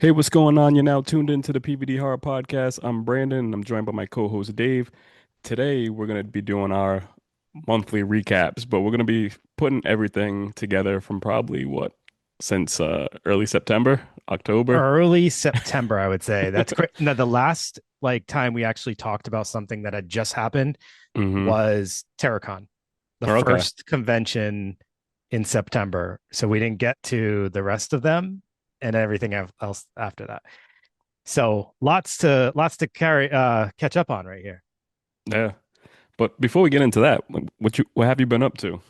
Hey, what's going on? You're now tuned into the PVD Horror Podcast. I'm Brandon, and I'm joined by my co-host Dave. Today, we're going to be doing our monthly recaps, but we're going to be putting everything together from probably since early September, October. Early September, I would say. That's great. No, the last time we actually talked about something that had just happened Hmm. was Terracon, the Okay. first convention in September. So we didn't get to the rest of them and everything else after that. So lots to carry catch up on right here. Yeah. But before we get into that, what have you been up to?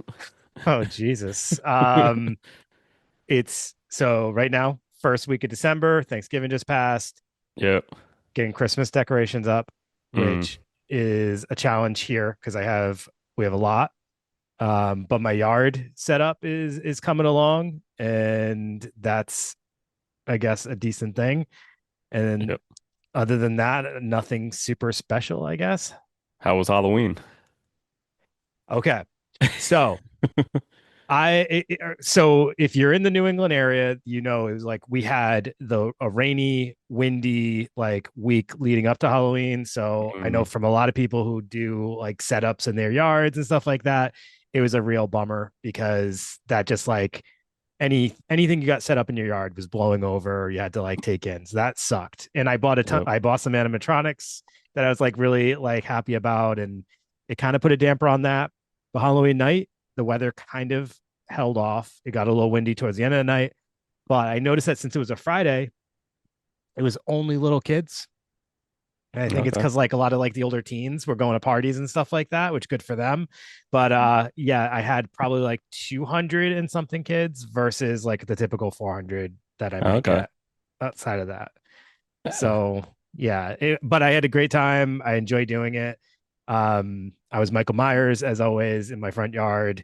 Oh Jesus. It's so right now, first week of December, Thanksgiving just passed, Yeah. getting Christmas decorations up, Mm. which is a challenge here because we have a lot. But my yard setup is coming along, and that's I guess a decent thing. And Yep. other than that, nothing super special, I guess. How was Halloween? Okay. So so if you're in the New England area, it was like we had a rainy, windy like week leading up to Halloween. So I know Mm. from a lot of people who do like setups in their yards and stuff like that, it was a real bummer because that just like anything you got set up in your yard was blowing over or you had to like take in. So that sucked. And Yep. I bought some animatronics that I was like really like happy about, and it kind of put a damper on that. But Halloween night, the weather kind of held off. It got a little windy towards the end of the night, but I noticed that since it was a Friday, it was only little kids. And I think it's Okay. because like a lot of like the older teens were going to parties and stuff like that, which good for them. But yeah, I had probably like 200 and something kids versus like the typical 400 that I might Okay. get outside of that. Yeah. So yeah, but I had a great time. I enjoyed doing it. I was Michael Myers as always in my front yard. Mm.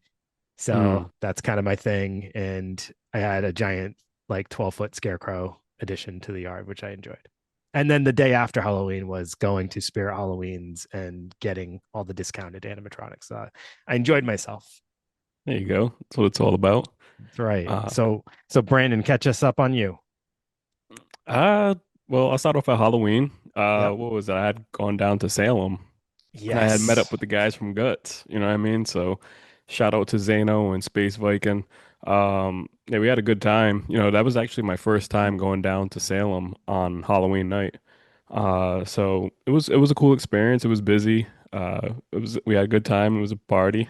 So that's kind of my thing. And I had a giant like 12-foot scarecrow addition to the yard, which I enjoyed. And then the day after Halloween was going to Spirit Halloween's and getting all the discounted animatronics. I enjoyed myself. There you go. That's what it's all about. That's right. Uh, So Brandon, catch us up on you. Uh, well, I'll start off at Halloween. Yep. What was it? I had gone down to Salem and I had met up Yes. with the guys from Guts. You know what I mean? So shout out to Zano and Space Viking. Yeah, we had a good time. That was actually my first time going down to Salem on Halloween night. So it was a cool experience. It was busy. We had a good time. It was a party.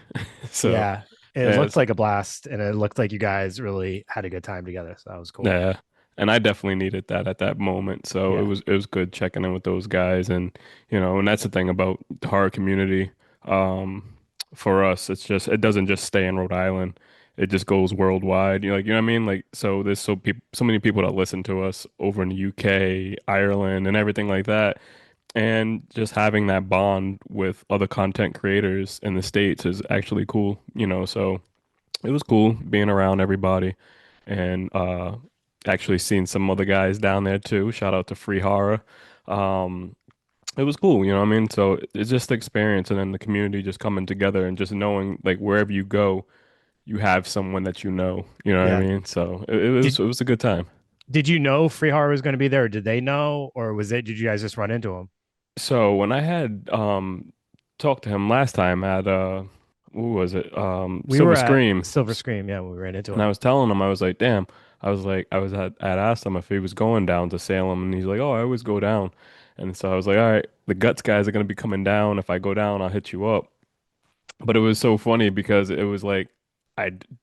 So Yeah. It yeah, looked like a blast and it looked like you guys really had a good time together. So that was cool. yeah, and I definitely needed that at that moment. So it Yeah. was it was good checking in with those guys, and and that's the thing about the horror community. Um, for us, it doesn't just stay in Rhode Island. It just goes worldwide. You know what I mean? Like, so there's so many people that listen to us over in the UK, Ireland, and everything like that. And just having that bond with other content creators in the States is actually cool. So it was cool being around everybody and actually seeing some other guys down there too. Shout out to Free Horror. Um, it was cool, you know what I mean? So it's just the experience and then the community just coming together and just knowing like wherever you go, you have someone that you know what I Yeah. mean? So it was a good time. Did you know Free Horror was going to be there? Or did they know, or did you guys just run into him? So when I had talked to him last time at what was it? We were Silver at Scream. Silver Scream. Yeah, we ran into And I him. was telling him, I was like, damn. I'd asked him if he was going down to Salem, and he's like, oh, I always go down. And so I was like, all right, the Guts guys are gonna be coming down. If I go down, I'll hit you up. But it was so funny because it was like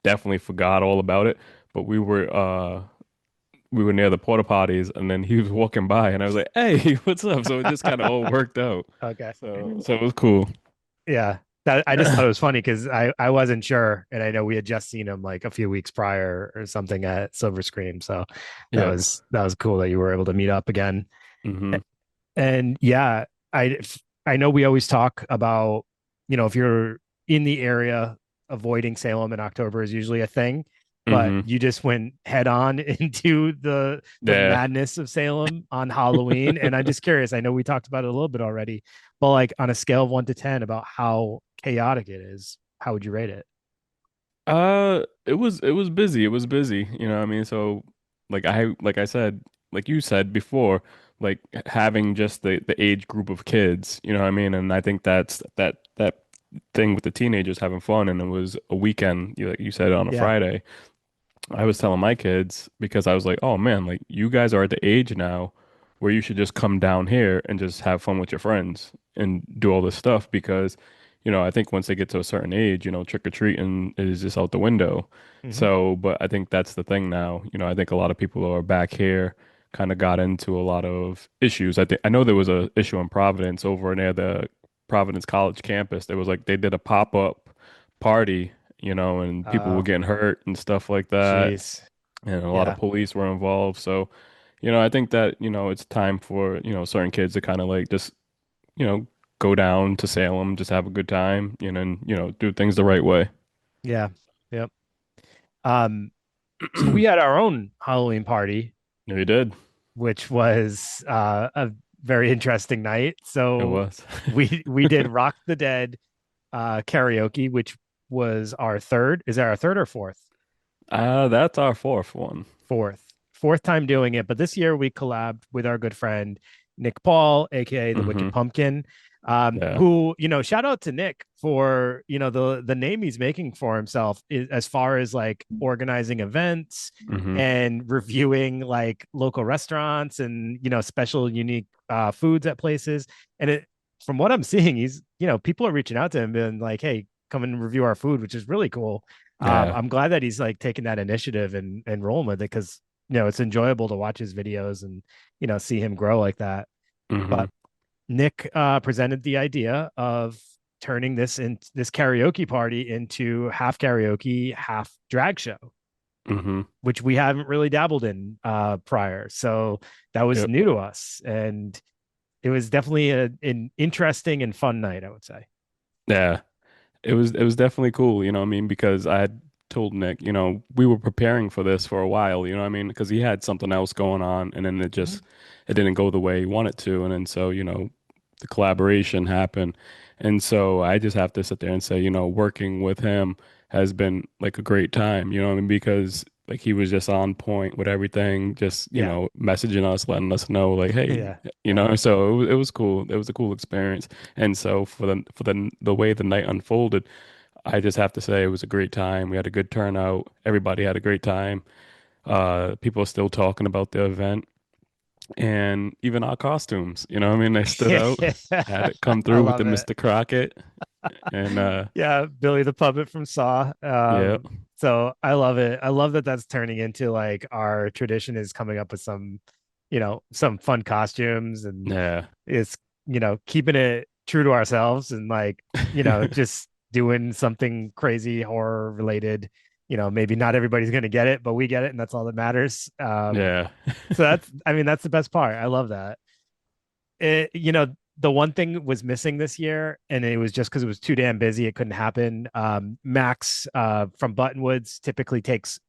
definitely forgot all about it. But we were near the porta potties, and then he was walking by, and I was like, hey, what's up? So it just kind of all worked out. Okay. So it was cool. Yeah. That I just thought it was funny because I wasn't sure, and I know we had just seen him like a few weeks prior or something at Silver Scream, so Yep. that was cool that you were able to meet up again. Hmm. And yeah, I know we always talk about, if you're in the area, avoiding Salem in October is usually a thing, but Hmm. you just went head on into the Yeah. madness of Salem on Halloween. And I'm just curious, I know we talked about it a little bit already, but like on a scale of 1 to 10 about how chaotic it is, how would you rate it? It was busy. It was busy. You know what I mean? So like I said. like you said before, like having just the age group of kids, you know what I mean? And I think that's that thing with the teenagers having fun, and it was a weekend, like you said, on a Yeah. Friday. I was telling my kids because I was like, oh man, like you guys are at the age now where you should just come down here and just have fun with your friends and do all this stuff because, I think once they get to a certain age, trick or treating is just out the window. Hmm. So, but I think that's the thing now. I think a lot of people who are back here kind of got into a lot of issues. I know there was a issue in Providence over near the Providence College campus. There was like they did a pop-up party, and people were Oh, getting hurt and stuff like that. jeez. And a lot of Yeah. police were involved. So, I think that, it's time for, certain kids to kind of like just, you know, go down to Salem, just have a good time, and, do things the right way. Yeah. Yep. Um, so we had our own Halloween party, No, you did. which was a very interesting night. It So was. we did Rock the Dead karaoke, which was our third. Is that our third or fourth? That's our fourth one. Fourth time doing it. But this year we collabed with our good friend Nick Paul, aka the Wicked Hmm. Pumpkin. Yeah. Who, shout out to Nick for, the name he's making for himself as far as like organizing events Hmm. and reviewing like local restaurants and, special unique foods at places. And it, from what I'm seeing, he's, people are reaching out to him and like, hey, come and review our food, which is really cool. Yeah. I'm glad that he's like taking that initiative and rolling with it because, it's enjoyable to watch his videos and, see him grow like that. Hmm. But Nick presented the idea of turning this karaoke party into half karaoke, half drag show, Hmm. which we haven't really dabbled in prior. So that was Yep. new to us, and it was definitely an interesting and fun night, I would say. Yeah. It was definitely cool, what I mean, because I had told Nick, we were preparing for this for a while, what I mean, because he had something else going on and then Mhm. it didn't go the way he wanted to. And then so, the collaboration happened. And so I just have to sit there and say, working with him has been like a great time, what I mean, because like he was just on point with everything, just, Yeah, messaging us, letting us know like, hey, yeah, yeah. so it was cool. It was a cool experience. And so for the way the night unfolded, I just have to say it was a great time. We had a good turnout. Everybody had a great time. People are still talking about the event and even our costumes. I mean, they stood out. Had it come I through with the love it. Mr. Crockett and Yeah, Billy the puppet from Saw. yeah, So I love it. I love that that's turning into like our tradition is coming up with some, some fun costumes, and yeah, it's, keeping it true to ourselves and like, just doing something crazy horror related. Maybe not everybody's gonna get it, but we get it, and that's all that matters. yeah. So that's, I mean, that's the best part. I love that. The one thing was missing this year, and it was just because it was too damn busy. It couldn't happen. Max from Buttonwoods typically takes,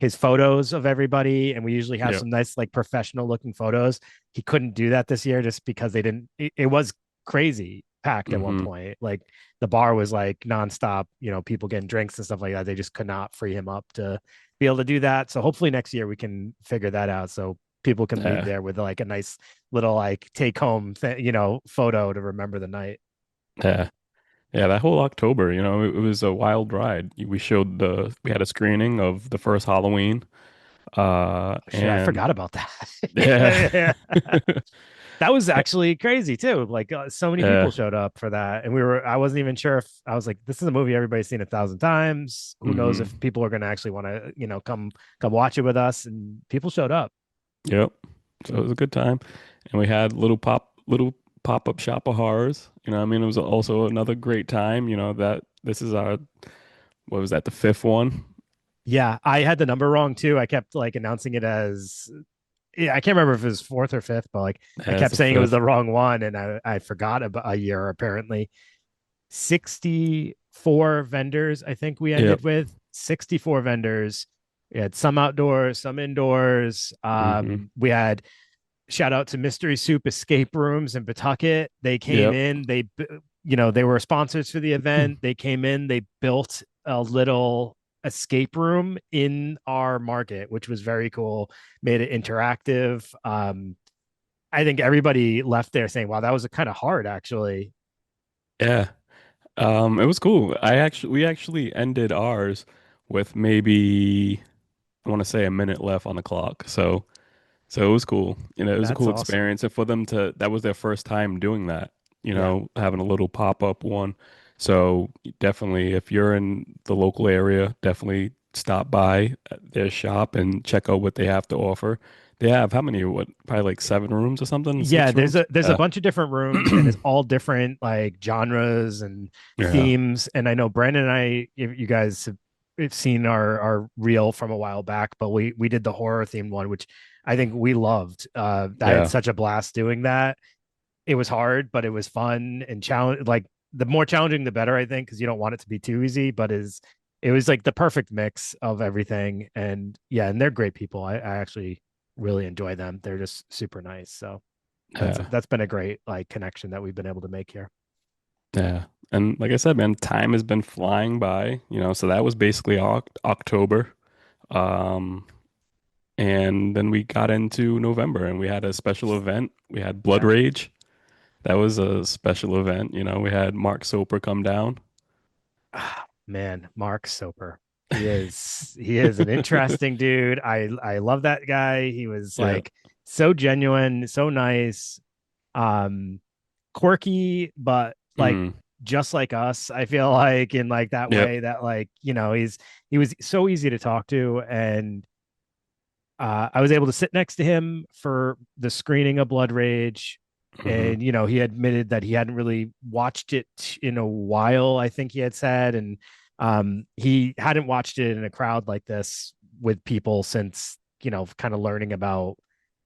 his photos of everybody, and we usually have Yep. some nice like professional looking photos. He couldn't do that this year just because they didn't. It was crazy packed at one Hmm. point. Like the bar was like nonstop. People getting drinks and stuff like that. They just could not free him up to be able to do that. So hopefully next year we can figure that out. So people can leave Yeah. there with like a nice little like take home photo to remember the night. Yeah. Yeah, that whole October, it was a wild ride. We had a screening of the first Halloween. Oh, shit, I And forgot about that. yeah. Yeah, yeah, yeah. That was actually crazy too. Like so many people Yeah. showed up for that, and I wasn't even sure if I was like, this is a movie everybody's seen 1,000 times. Who knows Hmm. if people are going to actually want to, come watch it with us? And people showed up. Yep. So it was a good time. And we had little pop-up shop of horrors. I mean, it was also another great time, that this is our what was that, the fifth one? Yeah, I had the number wrong too. I kept like announcing it as, yeah, I can't remember if it was fourth or fifth, but like I Yeah, it's kept the saying it was fifth. the wrong one, and I forgot about a year apparently. 64 vendors, I think we Yep. ended with 64 vendors. We had some outdoors, some indoors. Hmm. We had, shout out to Mystery Soup Escape Rooms in Pawtucket. They came Yep. in, they were sponsors for the event. They came in, they built a little escape room in our market, which was very cool. Made it interactive. I think everybody left there saying, "Wow, that was kind of hard, actually." Yeah. It was cool. We actually ended ours with maybe I want to say a minute left on the clock. So it was cool. It was a That's cool awesome. experience. And for them that was their first time doing that, Yeah. having a little pop-up one. So definitely, if you're in the local area, definitely stop by at their shop and check out what they have to offer. They have how many? What, probably like 7 rooms or something? Yeah, Six rooms? there's a Yeah. bunch of different rooms and it's all different like genres and Yeah. themes. And I know Brandon and I, if you guys have seen our reel from a while back, but we did the horror themed one, which I think we loved. I had Yeah. such a blast doing that. It was hard, but it was fun and challenge. Like the more challenging, the better, I think, because you don't want it to be too easy. But is it was like the perfect mix of everything. And yeah, and they're great people. I actually really enjoy them. They're just super nice. So Yeah. that's been a great like connection that we've been able to make here. Yeah. And like I said, man, time has been flying by, so that was basically October. Um, And then we got into November and we had a special event. We had Blood Yeah. Rage. That was a special event. We had Mark Soper come down. Man, Mark Soper. He is an interesting dude. I love that guy. He was Yeah. like so genuine, so nice, um, quirky, but like Mm. just like us, I feel like in like that Yep. way that like, he was so easy to talk to. And I was able to sit next to him for the screening of Blood Rage. Hmm. And, he admitted that he hadn't really watched it in a while, I think he had said. And he hadn't watched it in a crowd like this with people since, kind of learning about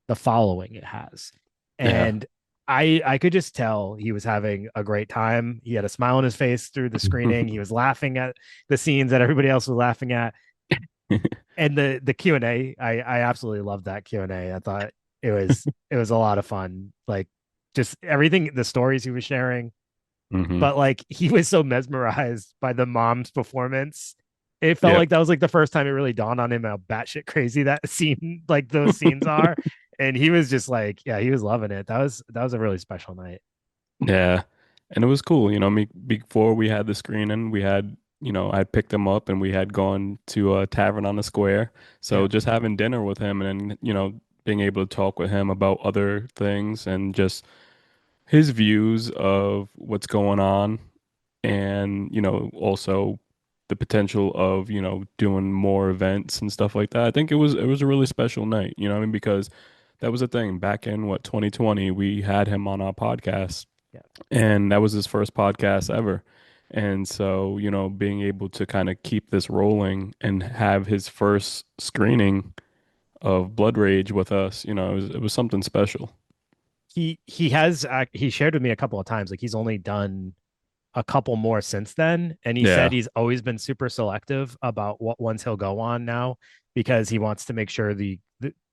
the following it has. Yeah. And I could just tell he was having a great time. He had a smile on his face through the screening. He was laughing at the scenes that everybody else was laughing at. And the Q&A, I absolutely loved that Q&A. I thought it was a lot of fun. Like just everything, the stories he was sharing, Hmm. but like he was so mesmerized by the mom's performance. It felt Yep. like that was like the first time it really dawned on him how batshit crazy that scene, like those scenes are. And he was just like, yeah, he was loving it. That was a really special night. Yeah. And it was cool. Before we had the screening, I picked him up and we had gone to a tavern on the square. So Yeah. just having dinner with him and then, being able to talk with him about other things and just his views of what's going on and also the potential of doing more events and stuff like that. I think it was a really special night, what I mean, because that was the thing back in what 2020 we had him on our podcast Yeah. and that was his first podcast ever. And so, being able to kind of keep this rolling and have his first screening of Blood Rage with us, it was something special. He shared with me a couple of times like he's only done a couple more since then. And he said Yeah. he's always been super selective about what ones he'll go on now because he wants to make sure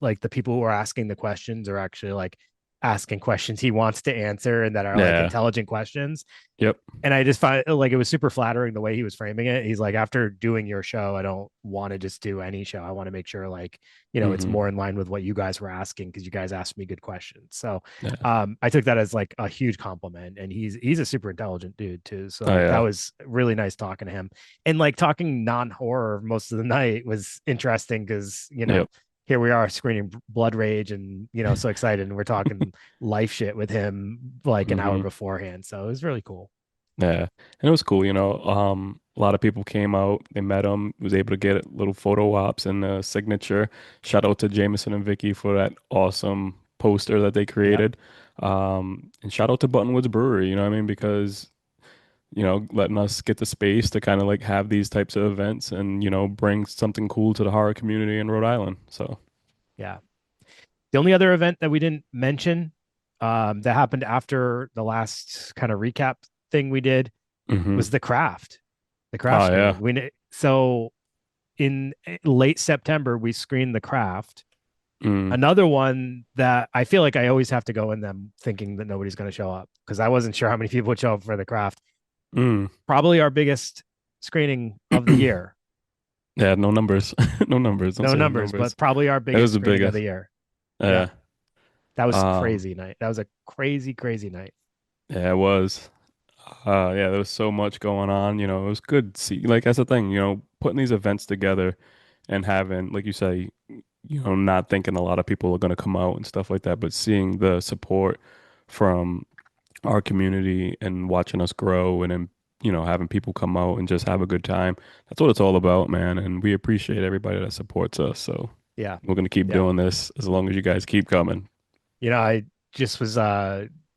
like the people who are asking the questions are actually like asking questions he wants to answer and that are like Yeah. intelligent questions. Yep. And I just find like it was super flattering the way he was framing it. He's like, after doing your show, I don't want to just do any show. I want to make sure like, it's Hmm. more in line with what you guys were asking because you guys asked me good questions. So Yeah. I took that as like a huge compliment. And he's a super intelligent dude too. Oh So that yeah. was really nice talking to him. And like talking non-horror most of the night was interesting because, Yep. here we are screening Blood Rage and so excited and we're talking life shit with him like an hour Hmm. beforehand. So it was really cool. Yeah. And it was cool, a lot of people came out, they met him, was able to get little photo ops and a signature. Shout out to Jameson and Vicky for that awesome poster that they Yep. created. And shout out to Buttonwoods Brewery, you know what I mean? Because, letting us get the space to kind of like have these types of events and, bring something cool to the horror community in Rhode Island. So, Yeah. The only other event that we didn't mention that happened after the last kind of recap thing we did hmm. was the craft Oh yeah. screening. So in late September we screened the craft. Mm, Another one that I feel like I always have to go in them thinking that nobody's going to show up because I wasn't sure how many people would show up for the craft. mm. Probably our biggest screening of the year Yeah, no numbers. No numbers. Don't No say no numbers, but numbers. probably our It biggest was a screening big, of the year. Yeah, yeah. that was Um, crazy night. That was a crazy, crazy night. yeah, it was. Yeah, there was so much going on. It was good to see. Like that's the thing. Putting these events together and having, like you say, not thinking a lot of people are going to come out and stuff like that, but seeing the support from our community and watching us grow and then, having people come out and just have a good time. That's what it's all about, man. And we appreciate everybody that supports us. So Yeah, we're going to keep yeah. doing this as long as you guys keep coming. I just was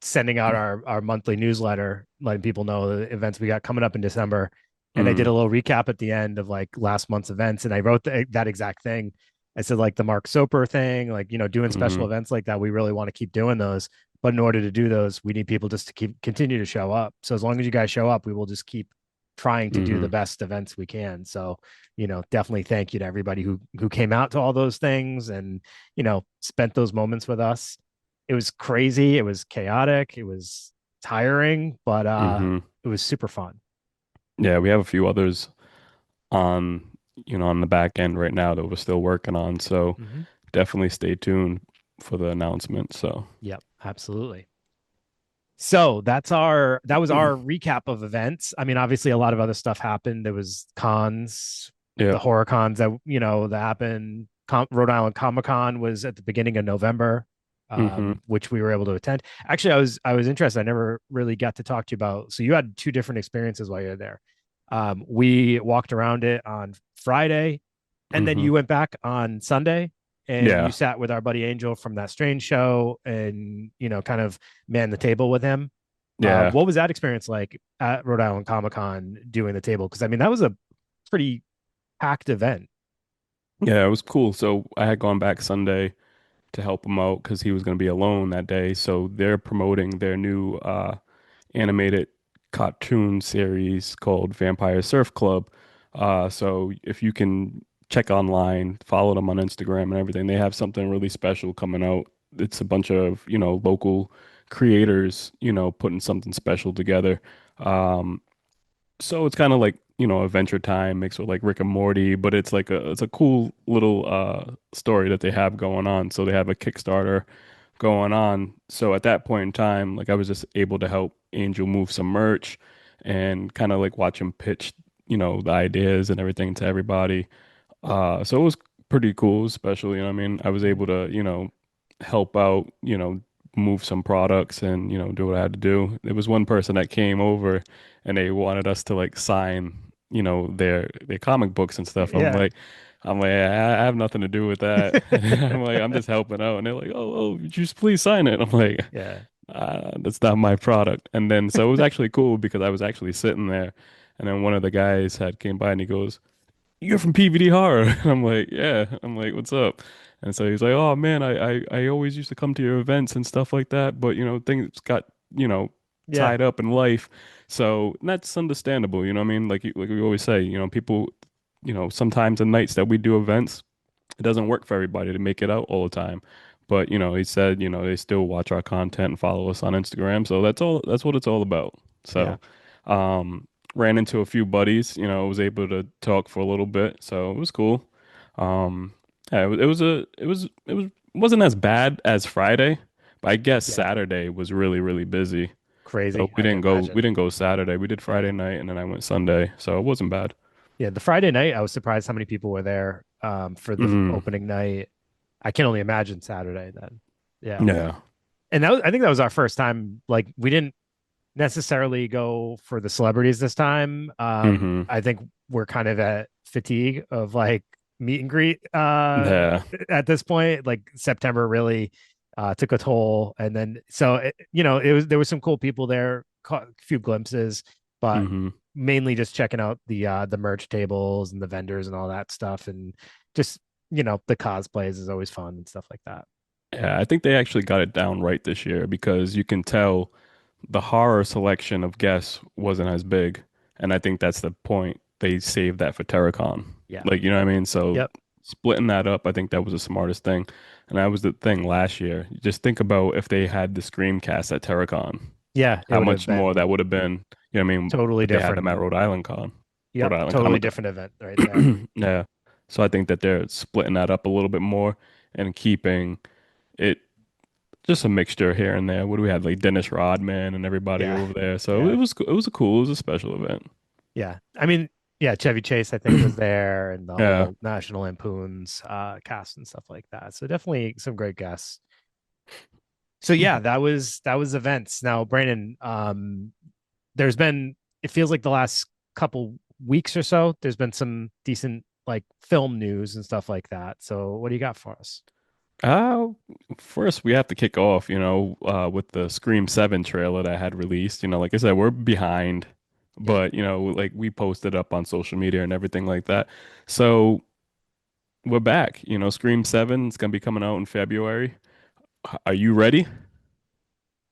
sending out our monthly newsletter, letting people know the events we got coming up in December. And I did Mm, a little recap at the end of like last month's events. And I wrote that exact thing. I said like the Mark Soper thing, like, doing special mm, events like that. We really want to keep doing those. But in order to do those, we need people just to continue to show up. So as long as you guys show up, we will just keep trying to do the mm, best events we can. So, definitely thank you to everybody who came out to all those things and, spent those moments with us. It was crazy. It was chaotic. It was tiring, but mm. it was super fun. Yeah, we have a few others on, on the back end right now that we're still working on. So Mm-hmm. definitely stay tuned for the announcement. So, Yep, absolutely. So that was our recap of events. I mean, obviously a lot of other stuff happened. There was cons, the yep. horror cons that that happened. Rhode Island Comic Con was at the beginning of November, Hmm. which we were able to attend. Actually, I was interested. I never really got to talk to you about. So you had two different experiences while you were there. We walked around it on Friday, and then Hmm. you went back on Sunday, and you Yeah. sat with our buddy Angel from that Strange show, and kind of man the table with him. Yeah. What was that experience like at Rhode Island Comic Con doing the table? Because I mean, that was a pretty packed event. Yeah, it was cool. So I had gone back Sunday to help him out because he was going to be alone that day. So they're promoting their new animated cartoon series called Vampire Surf Club. So if you can check online, follow them on Instagram and everything, they have something really special coming out. It's a bunch of, local creators, putting something special together. Um, so it's kind of like, Adventure Time mixed with like Rick and Morty, but it's a cool little story that they have going on. So they have a Kickstarter going on. So at that point in time, like I was just able to help Angel move some merch and kind of like watch him pitch, the ideas and everything to everybody. So it was pretty cool, especially, what I mean, I was able to, help out, move some products and, do what I had to do. There was one person that came over and they wanted us to like sign, their comic books and stuff. Yeah, I'm like, I have nothing to do with that. I'm like, I'm just helping out. And they're like, oh, just please sign it. I'm like, yeah, that's not my product. And then, so it was actually cool because I was actually sitting there and then one of the guys had came by and he goes, "You're from PVD Horror." And I'm like, "Yeah." I'm like, "What's up?" And so he's like, "Oh man, I always used to come to your events and stuff like that, but things got, you know, yeah, tied up in life." So that's understandable, you know what I mean? Like we always say, people, sometimes the nights that we do events, it doesn't work for everybody to make it out all the time. But, he said, they still watch our content and follow us on Instagram. So that's what it's all about. yeah, So, ran into a few buddies, was able to talk for a little bit. So it was cool. Yeah, it wasn't as bad as Friday, but I guess yeah. Saturday was really, really busy. So Crazy. we I can didn't go, we imagine. didn't go Saturday. We did Yeah, Friday night and then I went Sunday. So it wasn't bad. yeah. The Friday night, I was surprised how many people were there for the Mm, opening night. I can only imagine Saturday then. Yeah, yeah. and I think that was our first time. Like we didn't necessarily go for the celebrities this time. Hmm. I think we're kind of at fatigue of like meet and greet Yeah. at this point. Like September really took a toll, and then so it was there was some cool people there, caught a few glimpses, but Hmm. mainly just checking out the merch tables and the vendors and all that stuff, and just the cosplays is always fun and stuff like that. Yeah, I think they actually got it down right this year because you can tell the horror selection of guests wasn't as big. And I think that's the point. They saved that for Terracon. Yeah. Like, you know what I mean? So Yep. splitting that up, I think that was the smartest thing. And that was the thing last year. Just think about if they had the Screamcast at Terracon, Yeah, it how would have much more been that would have been, you know what I mean? totally If they had them different. at Rhode Island Con. Rhode Yep, Island totally Comic different event right there. Con. Yeah. So I think that they're splitting that up a little bit more and keeping it just a mixture here and there. What do we have? Like Dennis Rodman and everybody Yeah, over there. So yeah, it was a cool, it was a special event. yeah. I mean, yeah, Chevy Chase I think was there, and the Yeah. whole National Lampoon's cast and stuff like that. So definitely some great guests. So yeah, that was events. Now, Brandon, there's been it feels like the last couple weeks or so, there's been some decent like film news and stuff like that. So what do you got for us? Uh, First we have to kick off, with the Scream 7 trailer that I had released. Like I said, we're behind, Yep. but like we posted up on social media and everything like that. So we're back. Scream 7 is gonna be coming out in February. Are you ready?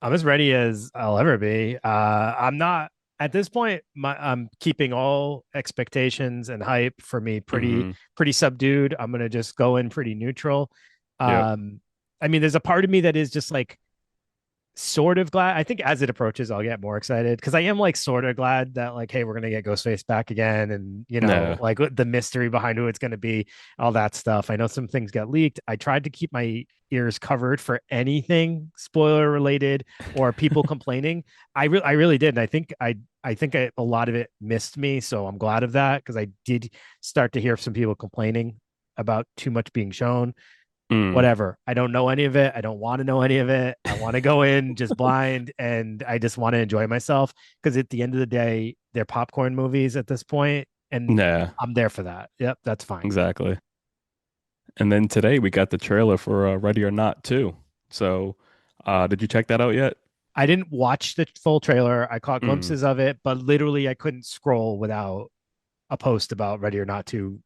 I'm as ready as I'll ever be. I'm not at this point. I'm keeping all expectations and hype for me pretty Hmm. pretty subdued. I'm gonna just go in pretty neutral. Yep. Um, I mean, there's a part of me that is just like sort of glad. I think as it approaches, I'll get more excited because I am like sort of glad that like, hey, we're gonna get Ghostface back again, and Nah. like the mystery behind who it's gonna be, all that stuff. I know some things got leaked. I tried to keep my ears covered for anything spoiler related or people complaining. I really did, and I think a lot of it missed me, so I'm glad of that because I did start to hear some people complaining about too much being shown. Mm. Whatever. I don't know any of it. I don't want to know any of it. I want to go in just blind and I just want to enjoy myself because at the end of the day, they're popcorn movies at this point, and Nah. I'm there for that. Yep, that's fine. Exactly. And then today we got the trailer for Ready or Not too. So, did you check that out yet? I didn't watch the full trailer. I caught Mm. glimpses of it, but literally I couldn't scroll without a post about Ready or Not to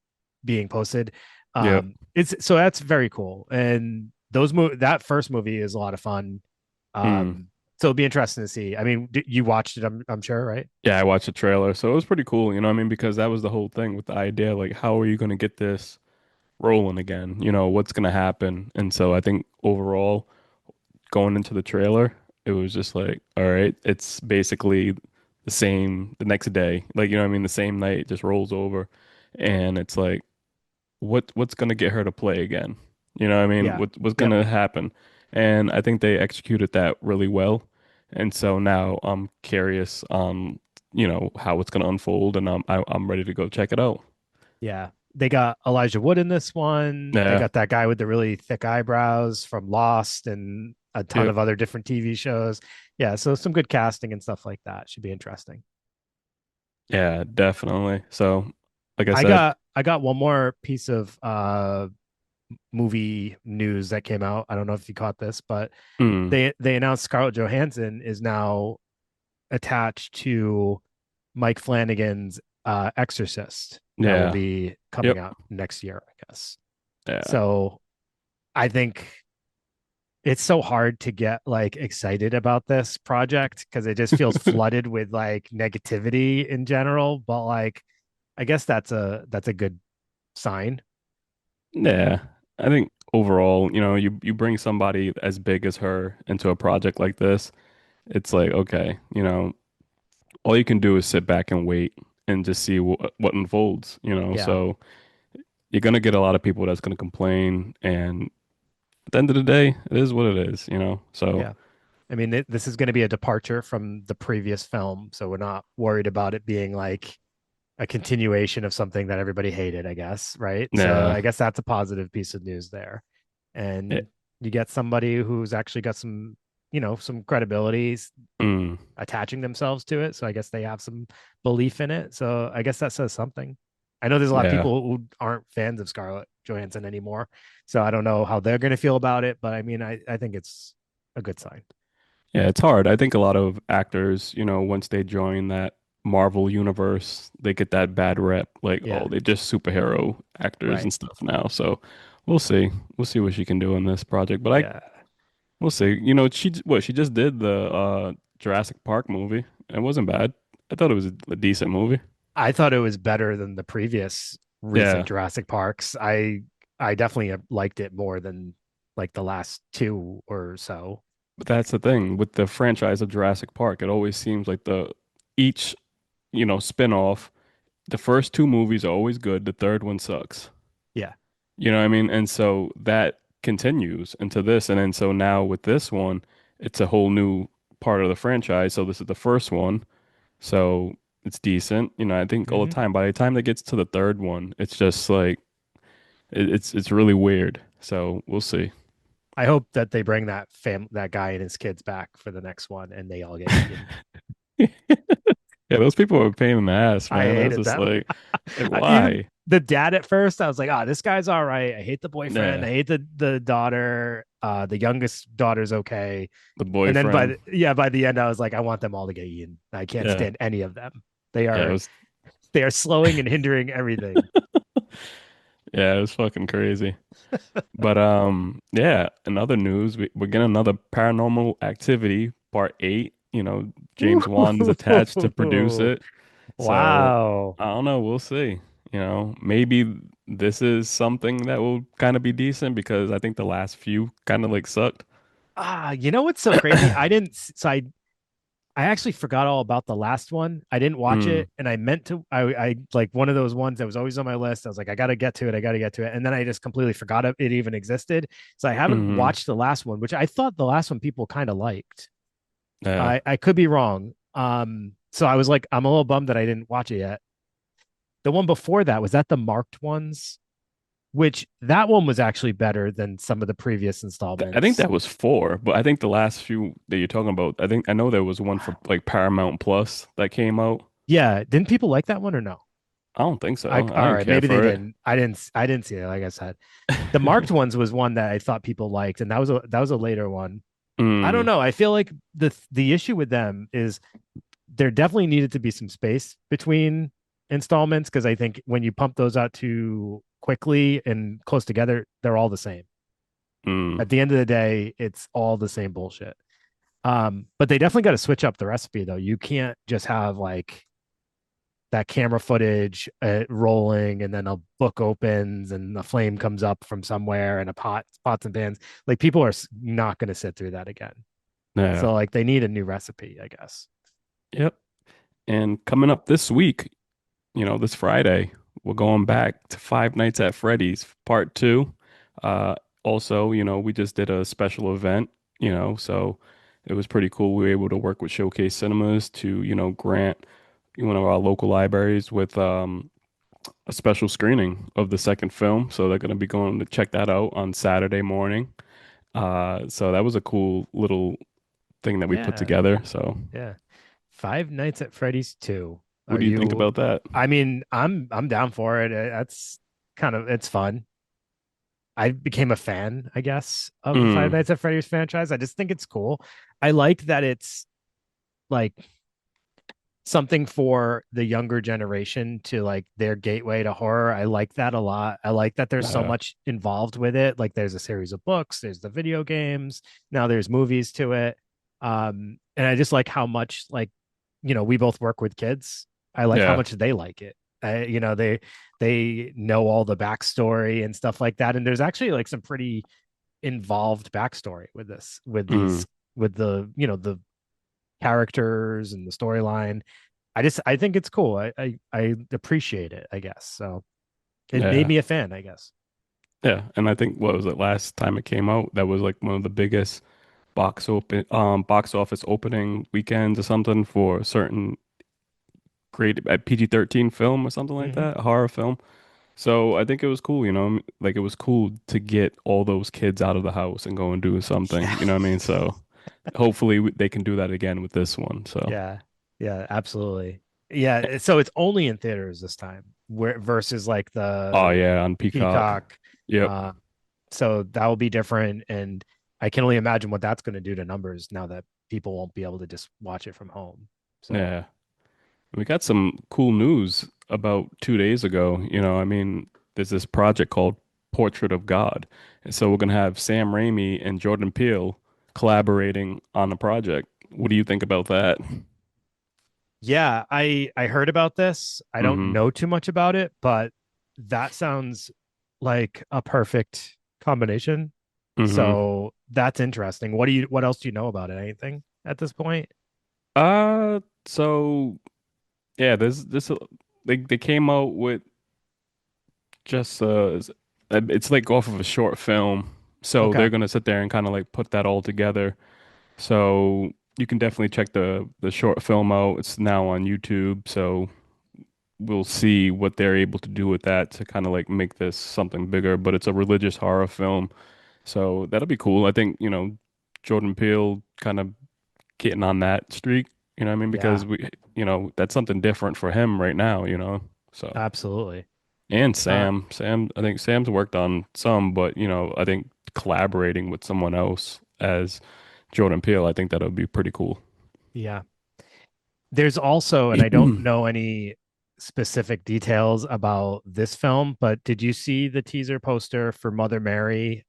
being posted. Yep. It's so that's very cool. And that first movie is a lot of fun. Mm. So it'll be interesting to see. I mean, you watched it, I'm sure, right? Yeah, I watched the trailer, so it was pretty cool, you know what I mean? Because that was the whole thing with the idea, like, how are you going to get this rolling again? What's going to happen? And so I think overall, going into the trailer, it was just like, all right, it's basically the same the next day. Like, you know what I mean? The same night just rolls over. And it's like, what's going to get her to play again? You know what I mean? Yeah. What's going Yep. to happen? And I think they executed that really well. And so now I'm curious on, how it's going to unfold, and I'm ready to go check it out. Yeah. They got Elijah Wood in this one. They Yeah. got that guy with the really thick eyebrows from Lost and a ton Yep. of other different TV shows. Yeah, so some good casting and stuff like that should be interesting. Yeah, definitely. So, like I I said, got I got one more piece of movie news that came out. I don't know if you caught this, but mm, they announced Scarlett Johansson is now attached to Mike Flanagan's Exorcist that will yeah. be coming Yep. out next year, I guess. Yeah. So I think it's so hard to get like excited about this project because it just feels flooded with like negativity in general. But like, I guess that's a good sign. Yeah. I think overall, you bring somebody as big as her into a project like this, it's like, okay, all you can do is sit back and wait and just see what unfolds. Yeah, So you're gonna get a lot of people that's gonna complain, and at the end of the day, it is what it is. So yeah. I mean, this is going to be a departure from the previous film, so we're not worried about it being like a continuation of something that everybody hated, I guess, right? So yeah. I guess that's a positive piece of news there. Yeah. And you get somebody who's actually got some credibility Mm, attaching themselves to it. So I guess they have some belief in it. So I guess that says something. I know there's a lot of yeah. people who aren't fans of Scarlett Johansson anymore. So I don't know how they're going to feel about it, but I mean, I think it's a good sign. Yeah, it's hard. I think a lot of actors, once they join that Marvel universe, they get that bad rep, like, Yeah, oh, they're just superhero actors right. and stuff now. So we'll see. We'll see what she can do in this project. But Yeah. we'll see. She just did the Jurassic Park movie. It wasn't bad. I thought it was a decent movie. I thought it was better than the previous recent Yeah. Jurassic Parks. I definitely liked it more than like the last two or so. But that's the thing with the franchise of Jurassic Park. It always seems like the each, spin-off the first two movies are always good. The third one sucks. Yeah. You know what I mean? And so that continues into this. And then so now with this one, it's a whole new part of the franchise. So this is the first one. So it's decent. You know, I think all the Hmm. time, by the time that gets to the third one, it's just like it's really weird. So we'll see. I hope that they bring that guy and his kids back for the next one, and they all get eaten. Yeah, those people are a pain in the ass, I man. I was hated just them. like Even why? the dad at first, I was like, "Oh, this guy's all right." I hate the boyfriend. I Yeah, hate the daughter. The youngest daughter's okay, the and then boyfriend. by the end, I was like, I want them all to get eaten. I can't Yeah, stand any of them. They yeah, it are was they are slowing and hindering everything. yeah, it was fucking crazy. But yeah, in other news, we're getting another Paranormal Activity Part 8. You know, James Wan is attached to produce it. So Wow. I don't know, we'll see. You know, maybe this is something that will kind of be decent because I think the last few kind of like sucked. You know what's so crazy? I didn't. So I actually forgot all about the last one. I didn't watch Mm, it, and I meant to. I like one of those ones that was always on my list. I was like, I got to get to it. I got to get to it, and then I just completely forgot it even existed. So I haven't mm, watched the last one, which I thought the last one people kind of liked. yeah. I could be wrong. So I was like, I'm a little bummed that I didn't watch it yet. The one before that was that the marked ones, which that one was actually better than some of the previous I think installments. that was four, but I think the last few that you're talking about, I know there was one for like Paramount Plus that came out. Yeah, didn't people like that one or no? I don't think so. I I all didn't right, care maybe they for it. didn't. I didn't see it. Like I said, the marked ones was one that I thought people liked, and that was a later one. I don't Mm, know. I feel like the issue with them is there definitely needed to be some space between installments because I think when you pump those out too quickly and close together, they're all the same. mm, At the end of the day, it's all the same bullshit. But they definitely got to switch up the recipe though. You can't just have like that camera footage rolling and then a book opens and a flame comes up from somewhere and a pots and pans. Like people are not going to sit through that again. yeah. So like they need a new recipe, I guess. Yep. And coming up this week, you know, this Friday, we're going back to Five Nights at Freddy's Part Two. Uh, Also, you know, we just did a special event, you know, so it was pretty cool. We were able to work with Showcase Cinemas to, you know, grant one of our local libraries with a special screening of the second film. So they're going to be going to check that out on Saturday morning. So that was a cool little thing that we put Yeah. together. So Yeah. Five Nights at Freddy's 2. what Are do you think you about that? I mean, I'm down for it. That's kind of it's fun. I became a fan, I guess, of the Five Mm, Nights at Freddy's franchise. I just think it's cool. I like that it's like something for the younger generation to like their gateway to horror. I like that a lot. I like that there's so uh, much involved with it. Like there's a series of books, there's the video games, now there's movies to it. And I just like how much like we both work with kids. I like how yeah. much they like it. They know all the backstory and stuff like that. And there's actually like some pretty involved backstory with this, with Mm, these, with the characters and the storyline. I think it's cool. I appreciate it, I guess. So it made yeah. me a fan, I guess. Yeah. And I think what was it last time it came out? That was like one of the biggest box office opening weekends or something for a certain grade at PG-13 film or something like Mm-hmm. that, a horror film. So I think it was cool, you know, like it was cool to get all those kids out of the house and go and do something, Yeah. you know what I mean? So hopefully they can do that again with this one. So, Yeah. Yeah, absolutely. Yeah. So it's only in theaters this time, where versus like oh the yeah, on Peacock. Peacock. Yep. Uh, so that will be different. And I can only imagine what that's going to do to numbers now that people won't be able to just watch it from home. So Yeah. We got some cool news about 2 days ago. You know, I mean, there's this project called Portrait of God. And so we're gonna have Sam Raimi and Jordan Peele collaborating on the project. What do you think about that? yeah, I heard about this. I don't Hmm. know too much about it, but that sounds like a perfect combination. Hmm. So that's interesting. What else do you know about it? Anything at this point? So yeah, there's they came out with just it's like off of a short film. So Okay. they're gonna sit there and kind of like put that all together. So you can definitely check the short film out. It's now on YouTube. So we'll see what they're able to do with that to kind of like make this something bigger. But it's a religious horror film. So that'll be cool. I think, Jordan Peele kind of getting on that streak, you know what I mean? Yeah, Because that's something different for him right now, So, absolutely. and Uh, I think Sam's worked on some, but I think collaborating with someone else as Jordan Peele, I think that'll be pretty cool. yeah. There's also, and I don't know any specific details about this film, but did you see the teaser poster for Mother Mary,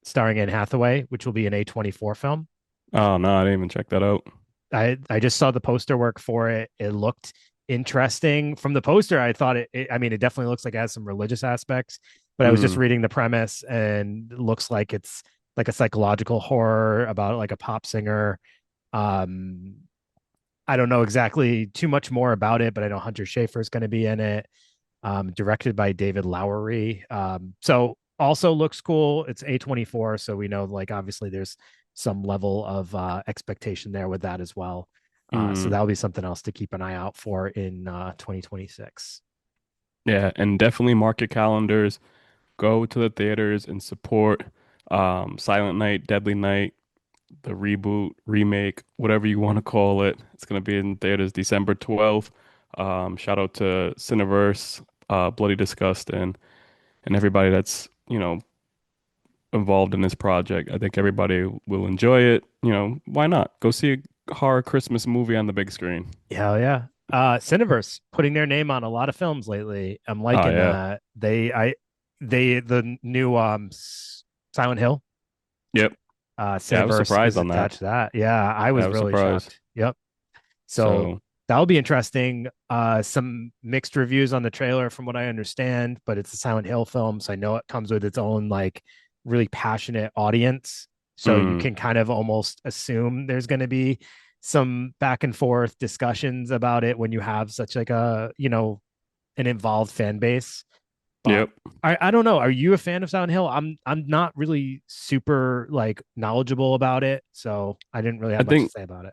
starring Anne Hathaway, which will be an A24 film? Oh no, I didn't even check that out. I just saw the poster work for it. It looked interesting from the poster. I thought I mean, it definitely looks like it has some religious aspects, but I was just Mm, reading the premise and it looks like it's like a psychological horror about like a pop singer. Um, I don't know exactly too much more about it, but I know Hunter Schafer is going to be in it. Directed by David Lowery. So also looks cool. It's A24, so we know like obviously there's some level of expectation there with that as well. So mm. that'll be something else to keep an eye out for in 2026. Yeah, and definitely mark your calendars. Go to the theaters and support Silent Night, Deadly Night, the reboot, remake, whatever you want to call it. It's going to be in theaters December 12th. Shout out to Cineverse, Bloody Disgust, and everybody that's, involved in this project. I think everybody will enjoy it. Why not? Go see a horror Christmas movie on the big screen. Hell yeah. Cineverse putting their name on a lot of films lately. I'm Oh, liking yeah. that. The new Silent Hill, Yep. Yeah, I was Cineverse surprised is on that. attached to that. Yeah, I Yeah, was I was really surprised. shocked. Yep. So So, that'll be interesting. Some mixed reviews on the trailer from what I understand, but it's a Silent Hill film, so I know it comes with its own like really passionate audience. So you mm, can kind of almost assume there's going to be some back and forth discussions about it when you have such like a, an involved fan base. But yep. I don't know. Are you a fan of Silent Hill? I'm not really super like knowledgeable about it, so I didn't really I have much to think say about it.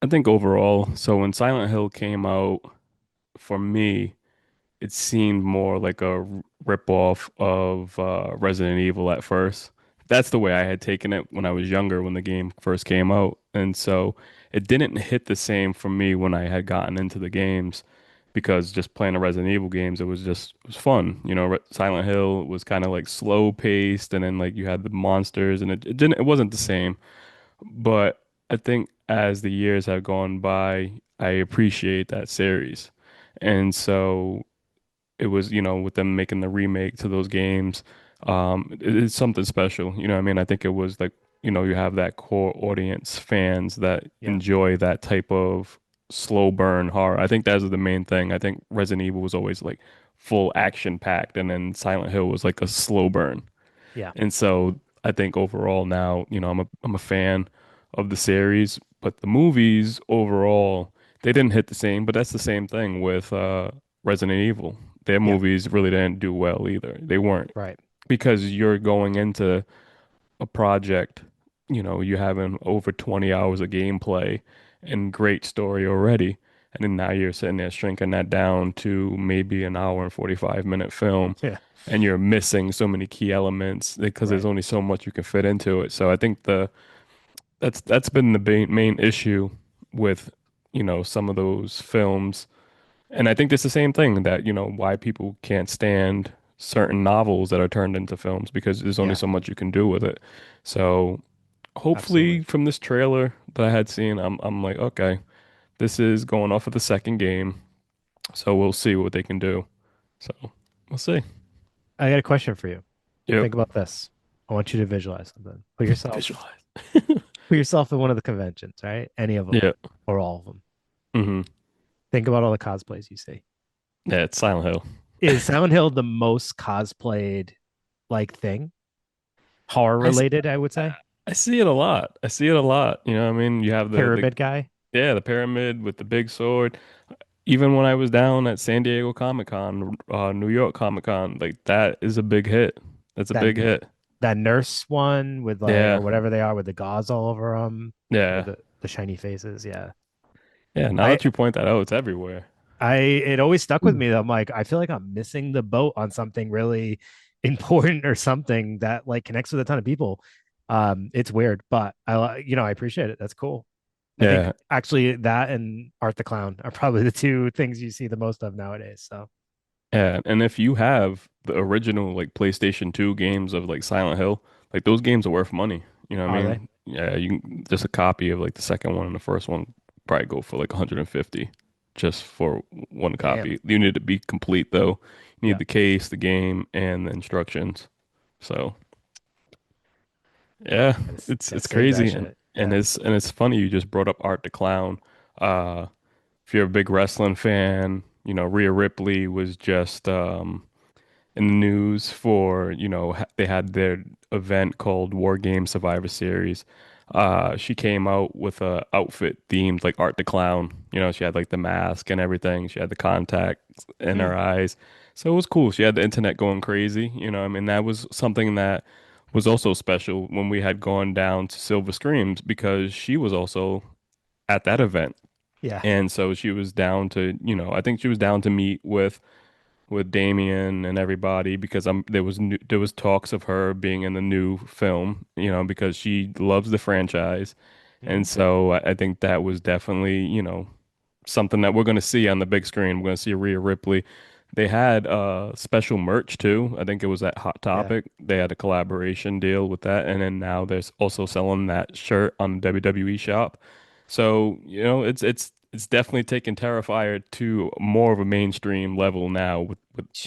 I think overall, so when Silent Hill came out, for me, it seemed more like a ripoff of Resident Evil at first. That's the way I had taken it when I was younger, when the game first came out. And so it didn't hit the same for me when I had gotten into the games because just playing the Resident Evil games, it was fun. Silent Hill was kind of like slow paced and then like you had the monsters and it wasn't the same. But I think as the years have gone by, I appreciate that series. And so it was, with them making the remake to those games, it's something special. You know what I mean? I think it was like, you have that core audience fans that Yeah. enjoy that type of slow burn horror. I think that's the main thing. I think Resident Evil was always like full action packed, and then Silent Hill was like a slow burn. Yeah. And so I think overall now, I'm a fan of the series, but the movies overall, they didn't hit the same, but that's the same thing with Resident Evil. Their Yeah. movies really didn't do well either. They weren't Right. because you're going into a project, you having over 20 hours of gameplay and great story already. And then now you're sitting there shrinking that down to maybe an hour and 45-minute film, Yeah. and you're missing so many key elements because there's Right. only so much you can fit into it. So I think that's been the main issue with, some of those films. And I think it's the same thing that, why people can't stand certain novels that are turned into films because there's only Yeah. so much you can do with it. So hopefully Absolutely. from this trailer that I had seen, I'm like, okay, this is going off of the second game. So we'll see what they can do. So we'll see. I got a question for you. Yep. Think about this. I want you to visualize something. Visualize. Put yourself in one of the conventions, right? Any of them Yeah. or all of them. Hmm. Think about all the cosplays you see. Yeah, it's Silent Hill. Is Silent Hill the most cosplayed like thing? Horror I, s- related, I would say. I see it a lot. I see it a lot. You know what I mean? You have the Pyramid guy. yeah, the pyramid with the big sword. even when I was down at San Diego Comic-Con, New York Comic-Con, like that is a big hit. That's a That big hit. that nurse one with like or Yeah. whatever they are with the gauze all over them or Yeah. the shiny faces. Yeah. Yeah. Now I that you point that out, it's everywhere. it always stuck with Mm. me. I'm like, I feel like I'm missing the boat on something really important or something that like connects with a ton of people. It's weird, but I appreciate it. That's cool. I think Yeah. actually that and Art the Clown are probably the two things you see the most of nowadays. So Yeah. And if you have the original like PlayStation 2 games of like Silent Hill, like those games are worth money. You know what I are they? mean? Yeah, you can just a copy of like the second one and the first one probably go for like 150 just for one Damn. copy. You need to be complete though. You need Yeah. the case, the game, and the instructions. So yeah, Gotta it's save that crazy and shit. and Yeah. it's funny you just brought up Art the Clown. Uh if you're a big wrestling fan, Rhea Ripley was just in the news for, they had their event called War Games Survivor Series. She came out with a outfit themed like Art the Clown. She had like the mask and everything. She had the contacts in Hmm. her eyes. So it was cool. She had the internet going crazy. I mean, that was something that was also special when we had gone down to Silver Screams because she was also at that event. Yeah. And so she was down to, I think she was down to meet with Damien and everybody because there was talks of her being in the new film, because she loves the franchise. Hmm. And so I think that was definitely, something that we're going to see on the big screen. We're going to see Rhea Ripley. They had special merch too. I think it was at Hot Yeah. Topic. They had a collaboration deal with that, and then now they're also selling that shirt on the WWE shop. So, it's definitely taken Terrifier to more of a mainstream level now with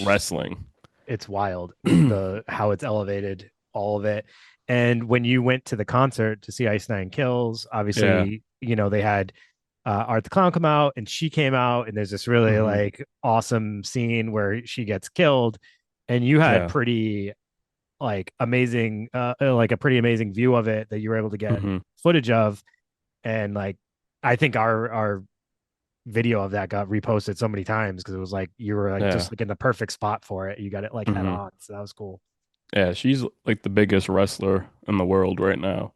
wrestling. It's wild the how it's elevated all of it. And when you went to the concert to see Ice Nine Kills, Yeah. obviously, they had Art the Clown come out and she came out, and there's this really Hmm. like awesome scene where she gets killed, and you had Yeah. pretty like amazing, like a pretty amazing view of it that you were able to get Hmm. footage of, and like I think our video of that got reposted so many times because it was like you were like Yeah. just like in the perfect spot for it. You got it like head Hmm. on, so that was cool. Yeah. She's like the biggest wrestler in the world right now.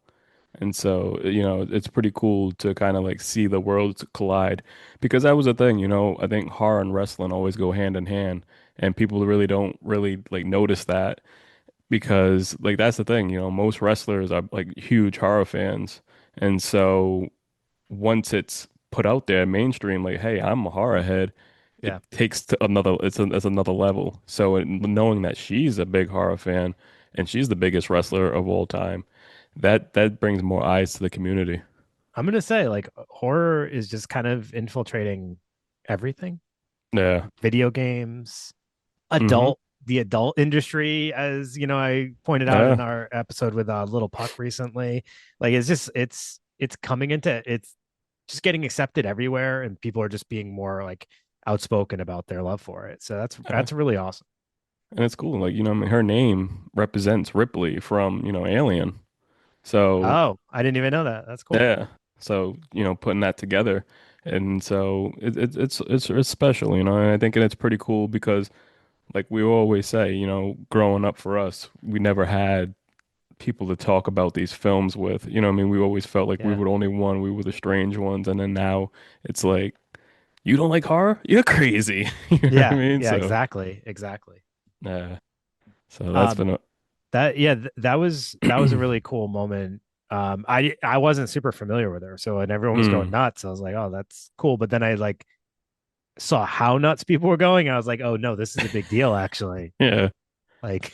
And so, it's pretty cool to kind of like see the worlds collide because that was the thing, I think horror and wrestling always go hand in hand and people really don't really like notice that because like that's the thing, most wrestlers are like huge horror fans. And so once it's put out there mainstream, like, hey, I'm a horror head, it Yeah, takes to another, it's another level. So knowing that she's a big horror fan and she's the biggest wrestler of all time, that brings more eyes to the community. I'm gonna say like horror is just kind of infiltrating everything. Yeah. Video games, Hmm. the adult industry, as I pointed out Yeah. in our episode with Little Puck recently. Like it's coming into it's just getting accepted everywhere, and people are just being more like outspoken about their love for it. So Yeah. that's really awesome. And it's cool. Like, I mean, her name represents Ripley from, Alien. So, Oh, I didn't even know that. That's cool. yeah. So, putting that together. And so it's special, and I think and it's pretty cool because like we always say, growing up for us, we never had people to talk about these films with. You know what I mean? We always felt like we Yeah. were the only one, we were the strange ones, and then now it's like, you don't like horror? You're crazy. You know what I Yeah. mean? Yeah. So, Exactly. Exactly. yeah. So that's Um, been a that was a really cool moment. I wasn't super familiar with her, so and everyone was going mm, nuts. I was like, oh, that's cool. But then I like saw how nuts people were going. I was like, oh no, this is a big deal actually. yeah. Like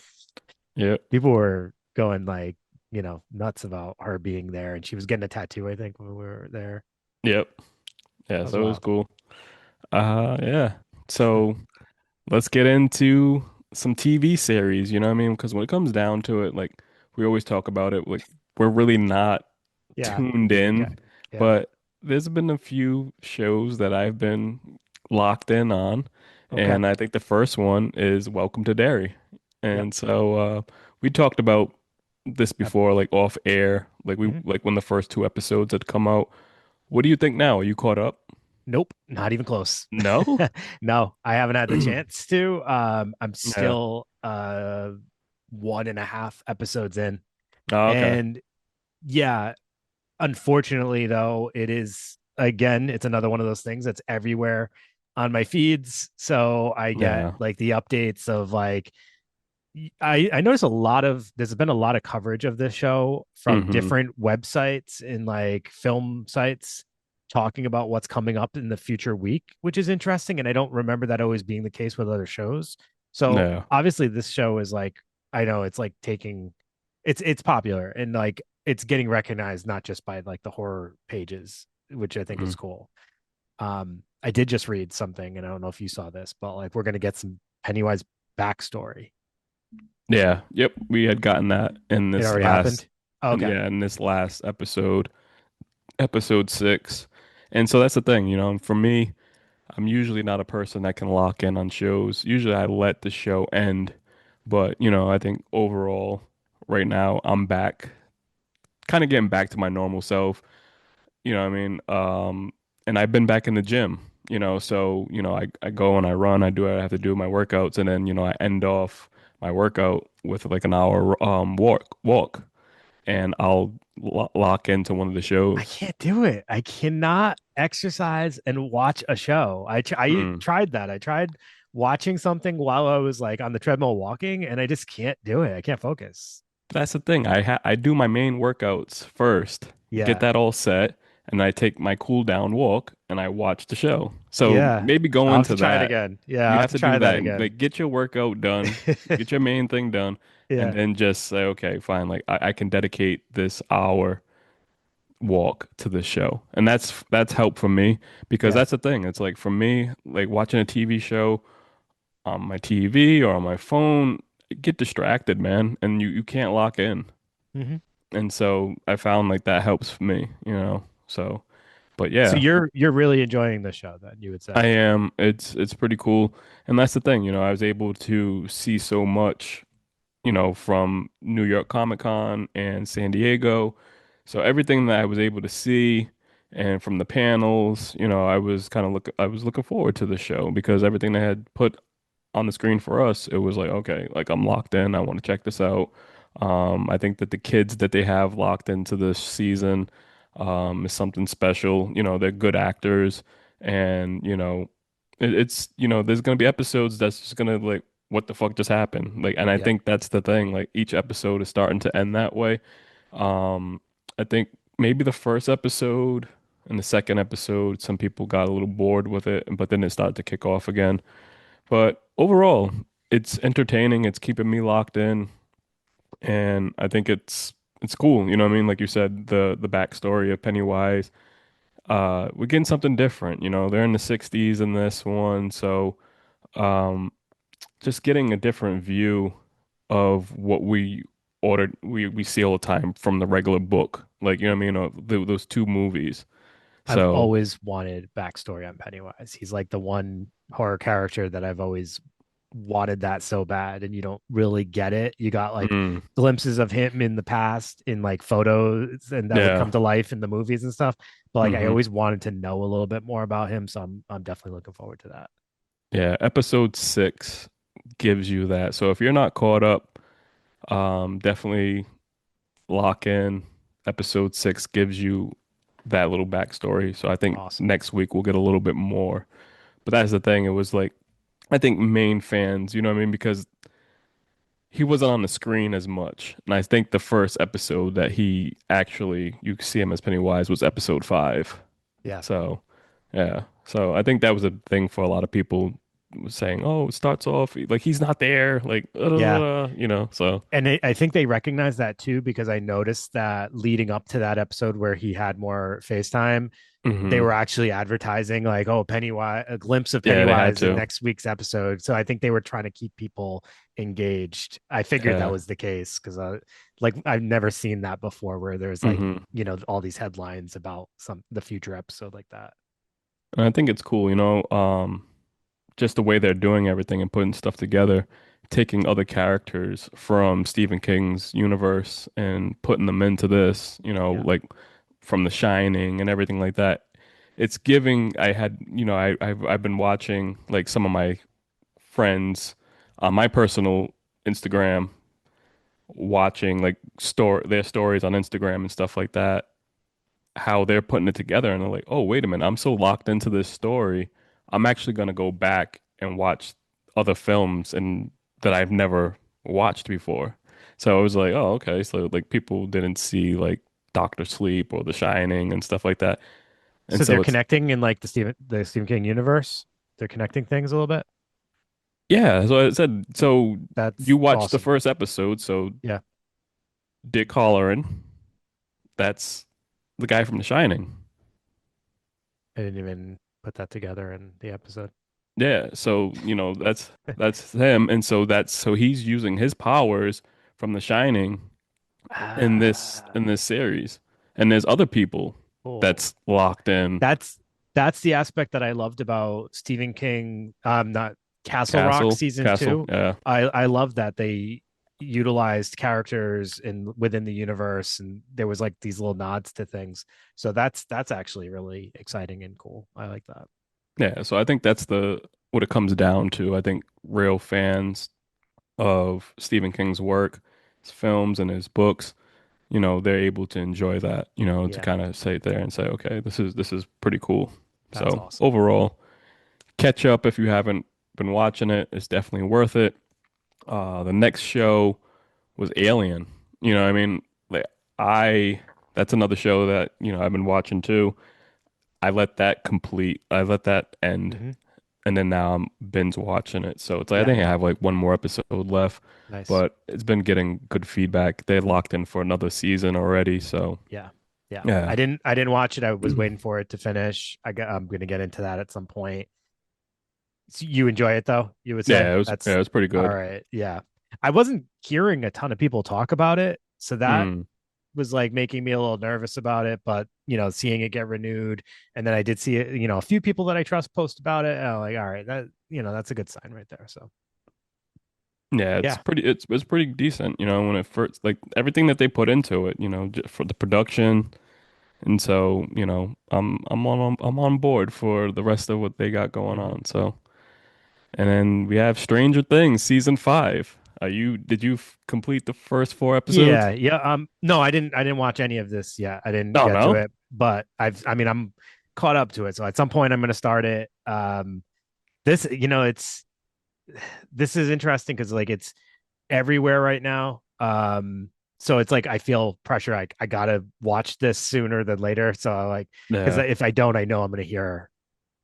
Yeah. people were going like, nuts about her being there, and she was getting a tattoo, I think, when we were there. Yep. Yeah, That was so it was wild. cool. Yeah. So let's get into some TV series, you know what I mean? Because when it comes down to it, like we always talk about it, like we're really not Yeah. tuned Okay. in, Yeah. but there's been a few shows that I've been locked in on, Okay. and I think the first one is Welcome to Derry. Yep. And so we talked about this Yep. before, like off air, like we Mhm. like when the first two episodes had come out. What do you think now? Are you caught up? Nope, not even close. No? No, I haven't had the chance to. I'm Yeah. still 1.5 episodes in. Oh, okay. And yeah, unfortunately though, it is again, it's another one of those things that's everywhere on my feeds. So I get Yeah. like the updates of like I notice a lot of there's been a lot of coverage of this show from Hmm. different websites and like film sites talking about what's coming up in the future week, which is interesting. And I don't remember that always being the case with other shows. So Yeah. obviously this show is like I know it's like taking it's popular and like it's getting recognized not just by like the horror pages, which I think Mm. is cool. I did just read something, and I don't know if you saw this, but like we're gonna get some Pennywise backstory. Yeah. Yep. We had gotten that in It this already last, happened. Okay. yeah, in this last episode, episode 6. And so that's the thing, for me, I'm usually not a person that can lock in on shows. Usually I let the show end. But, I think overall, right now, I'm back, kind of getting back to my normal self. You know what I mean? And I've been back in the gym, so, I go and I run, I do what I have to do, my workouts, and then, I end off my workout with like an hour walk, and I'll lock into one of the I shows. can't do it. I cannot exercise and watch a show. I Mm. tried that. I tried watching something while I was like on the treadmill walking, and I just can't do it. I can't focus. That's the thing. I do my main workouts first, get Yeah. that all set, and I take my cool down walk and I watch the show. So Yeah. maybe go I'll have to into try it that. again. Yeah, I'll You have have to to do try that that. again. Like get your workout done, get your main thing done, and Yeah. then just say, okay, fine. Like I can dedicate this hour walk to this show. And that's help for me because Yeah. that's the thing. It's like for me, like watching a TV show on my TV or on my phone, get distracted, man, and you can't lock in. Hmm. And so I found like that helps me, So, but So yeah, you're really enjoying the show then, you would I say. am. It's pretty cool. And that's the thing, I was able to see so much, from New York Comic Con and San Diego. So everything that I was able to see and from the panels, I was looking forward to the show because everything they had put on the screen for us, it was like, okay, like I'm locked in. I want to check this out. I think that the kids that they have locked into this season is something special. They're good actors, and there's gonna be episodes that's just gonna like, what the fuck just happened? Like, and I Yep. think that's the thing. Like, each episode is starting to end that way. I think maybe the first episode and the second episode, some people got a little bored with it, but then it started to kick off again. But overall, it's entertaining. It's keeping me locked in, and I think it's cool. You know what I mean? Like you said, the backstory of Pennywise. We're getting something different. They're in the 60s in this one, so um, just getting a different view of what we see all the time from the regular book. Like, you know what I mean? Those two movies. I've So, always wanted backstory on Pennywise. He's like the one horror character that I've always wanted that so bad, and you don't really get it. You got like mm, glimpses of him in the past in like photos, and that would yeah. come to life in the movies and stuff. But like I Hmm. always wanted to know a little bit more about him, so I'm definitely looking forward to that. Yeah, episode 6 gives you that. So if you're not caught up, definitely lock in. Episode 6 gives you that little backstory. So I think Awesome. next week we'll get a little bit more. But that's the thing. It was like, I think main fans, you know what I mean? Because he wasn't on the screen as much. And I think the first episode that he actually, you could see him as Pennywise was episode 5. Yeah. So, yeah. So I think that was a thing for a lot of people saying, "Oh, it starts off like he's not there," like, Yeah. So, And I think they recognize that too, because I noticed that leading up to that episode where he had more FaceTime, they hmm. were actually advertising like, oh, Pennywise, a glimpse of Yeah, they had Pennywise in to. next week's episode. So I think they were trying to keep people engaged. I figured that Yeah. was the case because like I've never seen that before where there's like, Hmm. all these headlines about the future episode like that. And I think it's cool, just the way they're doing everything and putting stuff together, taking other characters from Stephen King's universe and putting them into this, Yeah. like from The Shining and everything like that. it's giving. I had, I've been watching like some of my friends on my personal Instagram watching like their stories on Instagram and stuff like that, how they're putting it together, and they're like, "Oh, wait a minute, I'm so locked into this story. I'm actually gonna go back and watch other films and that I've never watched before." So I was like, "Oh, okay." So like people didn't see like Doctor Sleep or The Shining and stuff like that. And So they're so it's connecting in like the Stephen King universe. They're connecting things a little bit. yeah, so I said so That's you watched the awesome. first episode, so Yeah, Dick Hallorann, that's the guy from The Shining. I didn't even put that together in the episode. Yeah, so that's him, and so he's using his powers from The Shining in this Ah, series, and there's other people cool. that's locked in That's that's the aspect that I loved about Stephen King, not Castle Rock season Castle, two. yeah, I love that they utilized characters in within the universe, and there was like these little nods to things. So that's actually really exciting and cool. I like that. yeah. So I think that's the what it comes down to. I think real fans of Stephen King's work, his films and his books, they're able to enjoy that, to Yeah, kind of sit there and say, okay, this is pretty cool. that's So awesome. overall, catch up if you haven't been watching it. It's definitely worth it. The next show was Alien. You know, what I mean, like I that's another show that, I've been watching too. I let that end, Hmm. and then now I'm binge watching it. So it's like I Yeah, think I have like one more episode left, nice. but it's been getting good feedback. They locked in for another season already, so Yeah. Yeah. yeah. I didn't watch it. I was waiting for it to finish. I'm gonna get into that at some point. So you enjoy it though, you would say? Yeah, That's it was pretty all good. right. Yeah. I wasn't hearing a ton of people talk about it, so that Mm. was like making me a little nervous about it, but seeing it get renewed, and then I did see it, a few people that I trust post about it, and I'm like, all right, that's a good sign right there. So, Yeah, yeah. it's pretty decent, when it first like everything that they put into it, for the production. And so, I'm on board for the rest of what they got going Mhm. on. So, and then we have Stranger Things season 5. Did you complete the first 4 episodes? Yeah, yeah. No, I didn't watch any of this yet. I didn't Oh get to no. it, but I mean, I'm caught up to it. So at some point, I'm going to start it. This, this is interesting because like it's everywhere right now. So it's like I feel pressure. I gotta watch this sooner than later. So I like because Yeah. if I don't, I know I'm going to hear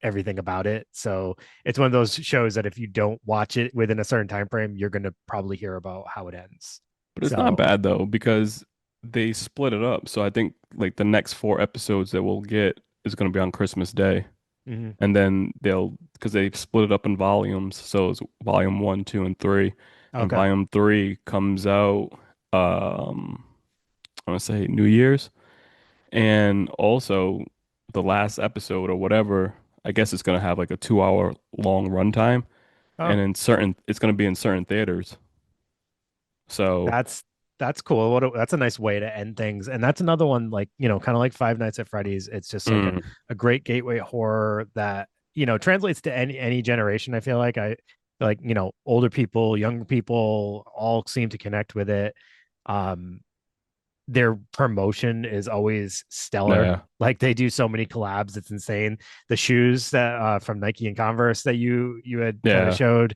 everything about it. So it's one of those shows that if you don't watch it within a certain time frame, you're going to probably hear about how it ends. But it's not So. bad though because they split it up. So I think like the next 4 episodes that we'll get is going to be on Christmas Day. Mhm. And then because they split it up in volumes. So it's volume 1, 2, and 3. And Okay. volume 3 comes out, um, I want to say New Year's. And also the last episode or whatever, I guess it's going to have like a 2 hour long runtime. And Oh, it's going to be in certain theaters. So, that's that's cool. That's a nice way to end things. And that's another one like, kind of like Five Nights at Freddy's. It's just like mm, a great gateway horror that, translates to any generation. I feel like like, older people, younger people all seem to connect with it. Um, their promotion is always stellar. yeah, Like they do so many collabs, it's insane. The shoes that from Nike and Converse that you had kind of yeah, showed.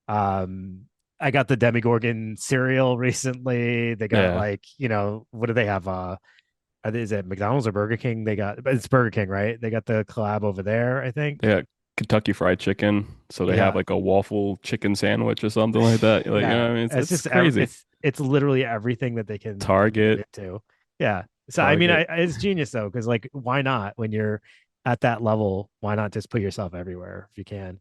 Um, I got the Demigorgon cereal recently. They got yeah. like, what do they have? Is it McDonald's or Burger King? But it's Burger King, right? They got the collab over there, I They think. got Kentucky Fried Chicken. So they have Yeah. like a waffle chicken sandwich or something like that. Like, Yeah. I mean, It's it's just crazy. it's literally everything that they can Target, get into. Yeah. So I mean, Target. it's genius though, because like, why not when you're at that level? Why not just put yourself everywhere if you can?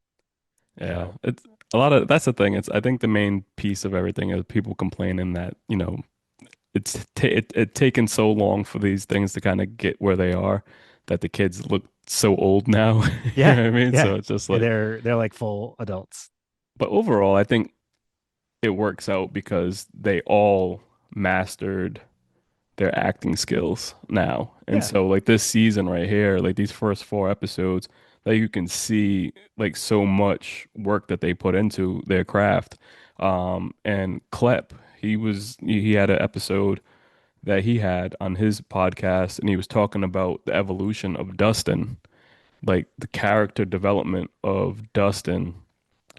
Yeah. So. It's a lot of that's the thing. I think the main piece of everything is people complaining that, it taken so long for these things to kind of get where they are that the kids look so old now. You Yeah, know what I mean? yeah. So it's just like, They're like full adults. but overall, I think it works out because they all mastered their acting skills now. And Yeah. so like this season right here, like these first four episodes, that you can see like so much work that they put into their craft. And Klep, he had an episode that he had on his podcast, and he was talking about the evolution of Dustin, like the character development of Dustin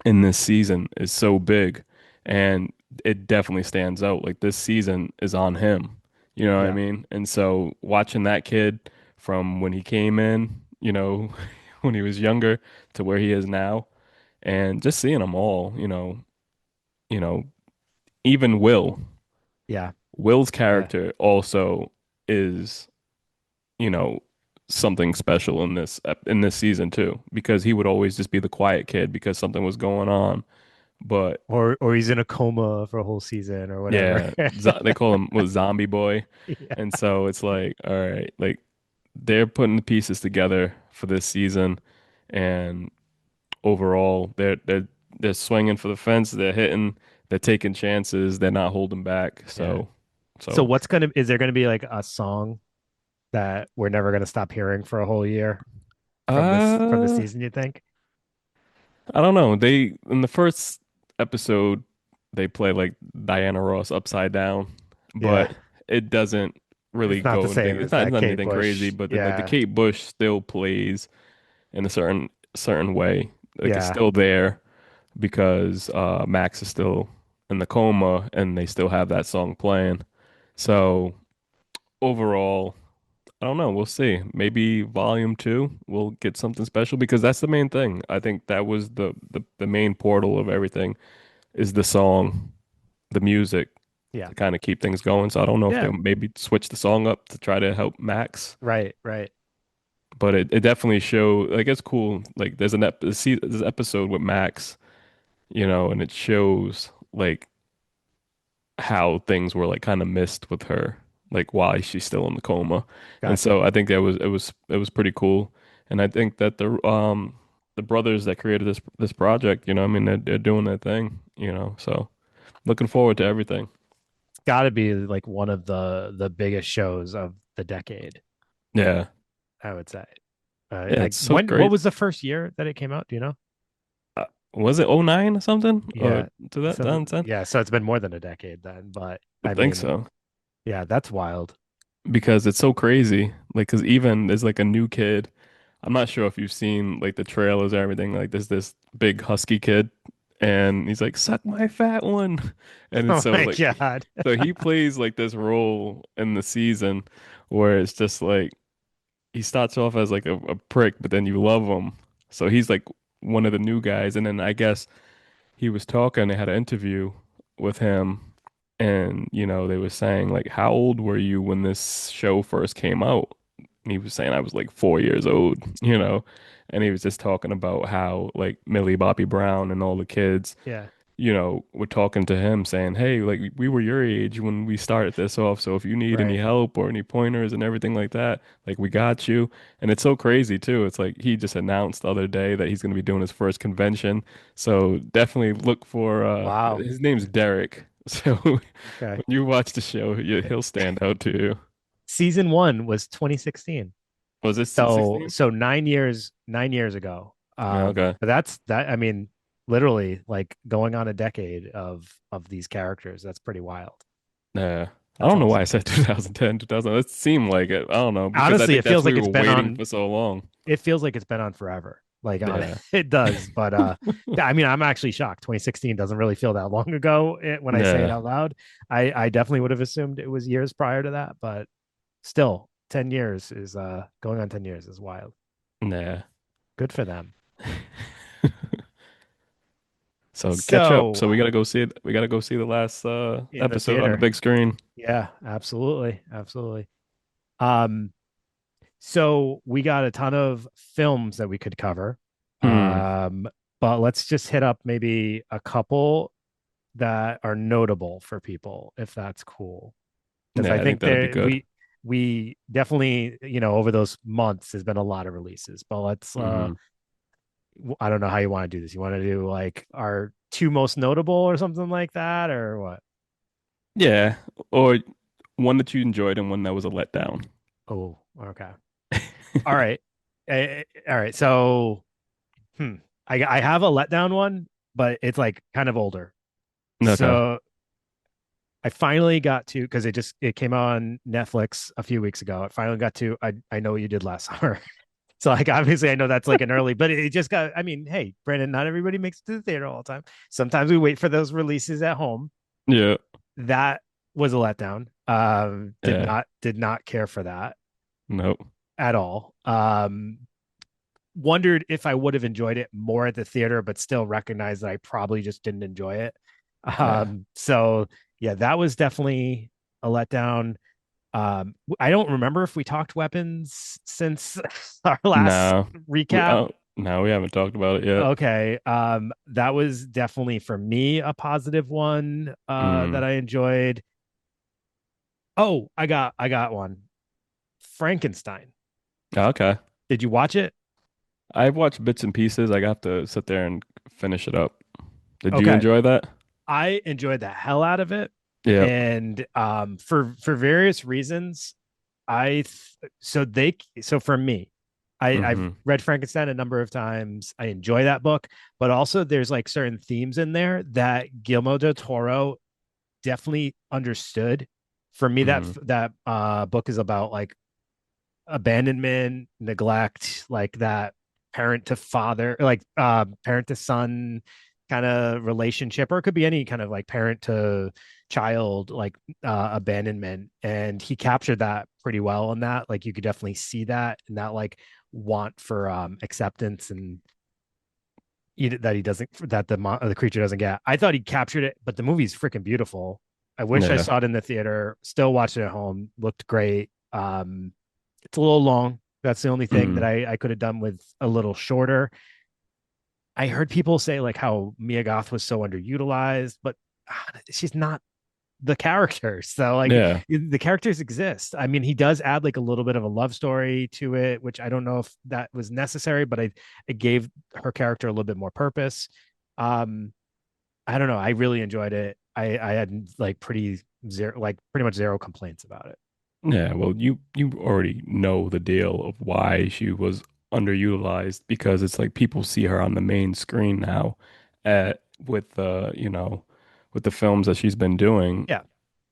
in this season is so big, and it definitely stands out. Like this season is on him. You know what I Yeah. mean? And so watching that kid from when he came in, when he was younger to where he is now, and just seeing them all, you know, even Yeah. Will's Yeah. character also is, you know, something special in this season too, because he would always just be the quiet kid because something was going on. But Or he's in a coma for a whole season or whatever. yeah, they call him was Zombie Boy, Yeah. and so it's like, all right, like they're putting the pieces together for this season, and overall, they're swinging for the fence, they're hitting, they're taking chances, they're not holding back. Yeah. So, So so is there gonna be like a song that we're never gonna stop hearing for a whole year from this uh, season, you think? I don't know. They in the first episode, they play like Diana Ross upside down, Yeah. but it doesn't really It's not the go anything. same It's as not, it's that not Kate anything crazy, Bush. but like the Yeah. Kate Bush still plays in a certain way. Like it's Yeah. still there because Max is still in the coma and they still have that song playing. So overall, I don't know. We'll see. Maybe volume two will get something special because that's the main thing. I think that was the main portal of everything is the song, the music Yeah. to kind of keep things going. So I don't know if Yeah. they'll maybe switch the song up to try to help Max, Right. Right. but it definitely show like it's cool. Like there's an episode with Max, and it shows like how things were like kind of missed with her, like why she's still in the coma. And Gotcha. so I think that was pretty cool. And I think that the brothers that created this project, I mean they're doing their thing, So looking forward to everything. It's got to be like one of the biggest shows of the decade, Yeah. I would say. Yeah, Like it's so what great. was the first year that it came out? Do you know? Was it '09 or something? Or Yeah. to that So 2010? yeah, so it's been more than a decade then, but I I think mean, so. yeah, that's wild. Because it's so crazy. Like, cause even there's like a new kid. I'm not sure if you've seen like the trailers or everything. Like, there's this big husky kid, and he's like, "Suck my fat one," and it's Oh so my like, God. so he plays like this role in the season where it's just like he starts off as like a prick, but then you love him. So he's like one of the new guys, and then I guess he was talking, they had an interview with him, and they were saying like, how old were you when this show first came out? And he was saying I was like 4 years old. And he was just talking about how like Millie Bobby Brown and all the kids Yeah. were talking to him saying, "Hey, like we were your age when we started this off, so if you need any Right. help or any pointers and everything like that, like we got you." And it's so crazy too. It's like he just announced the other day that he's going to be doing his first convention. So definitely look for Wow. his name's Derek. So Okay. when you watch the show, he'll stand out to you. Season one was 2016. Was this So 16? so 9 years ago. Yeah, okay. But I mean, literally like going on a decade of these characters. That's pretty wild. Yeah. I That's don't know why I awesome. said 2010, 2000. It seemed like it. I don't know because I Honestly, think that's we were waiting for so long. it feels like it's been on forever. Like on Yeah. it does. But I mean, I'm actually shocked. 2016 doesn't really feel that long ago when I say it Yeah. out loud. I definitely would have assumed it was years prior to that, but still 10 years is going on 10 years is wild. Yeah. Good for them. So catch up. So So we gotta go see it. We gotta go see the last in the episode on the theater. big screen. Yeah, absolutely. Absolutely. Um, so we got a ton of films that we could cover. Hmm. Um, but let's just hit up maybe a couple that are notable for people, if that's cool. Because I Yeah, I think think that'll be good. we definitely, over those months there's been a lot of releases. But let's Hmm. I don't know how you want to do this. You want to do like our two most notable or something like that, or what? Yeah. Or one that you enjoyed and one that was a letdown. Oh, okay. All right. All right. So, hmm. I have a letdown one, but it's like kind of older. Okay. So I finally got to because it came on Netflix a few weeks ago. I finally got to I know what you did last summer. So like obviously I know that's like an early, but it just got I mean, hey, Brandon, not everybody makes it to the theater all the time. Sometimes we wait for those releases at home. Yeah. That was a letdown. Yeah. Did not care for that Nope. at all. Wondered if I would have enjoyed it more at the theater, but still recognized that I probably just didn't enjoy it. Yeah. So yeah, that was definitely a letdown. I don't remember if we talked weapons since our last No. recap. No, we haven't talked about it yet. Okay. That was definitely for me a positive one that Mm. I enjoyed. Oh, I got one. Frankenstein. Okay. Did you watch it? I've watched bits and pieces. I got to sit there and finish it up. Did you Okay. enjoy that? I enjoyed the hell out of it. Yeah. And for various reasons, so for me, I've Hmm. read Frankenstein a number of times. I enjoy that book, but also there's like certain themes in there that Guillermo del Toro definitely understood. For me, Mm. that book is about like abandonment, neglect, like that parent to father, like parent to son kind of relationship, or it could be any kind of like parent to child, like abandonment. And he captured that pretty well in that. Like you could definitely see that and that like want for acceptance and that he doesn't that the creature doesn't get. I thought he captured it, but the movie's freaking beautiful. I wish I Yeah. saw it in the theater. Still watched it at home. Looked great. It's a little long. That's the only thing that Mm. I could have done with a little shorter. I heard people say like how Mia Goth was so underutilized, but she's not the character. So like Yeah. the characters exist. I mean, he does add like a little bit of a love story to it, which I don't know if that was necessary, but it gave her character a little bit more purpose. Um, I don't know. I really enjoyed it. I had like pretty much zero complaints about it. Yeah. Well, you already know the deal of why she was underutilized because it's like people see her on the main screen now at with with the films that she's been doing. Yeah.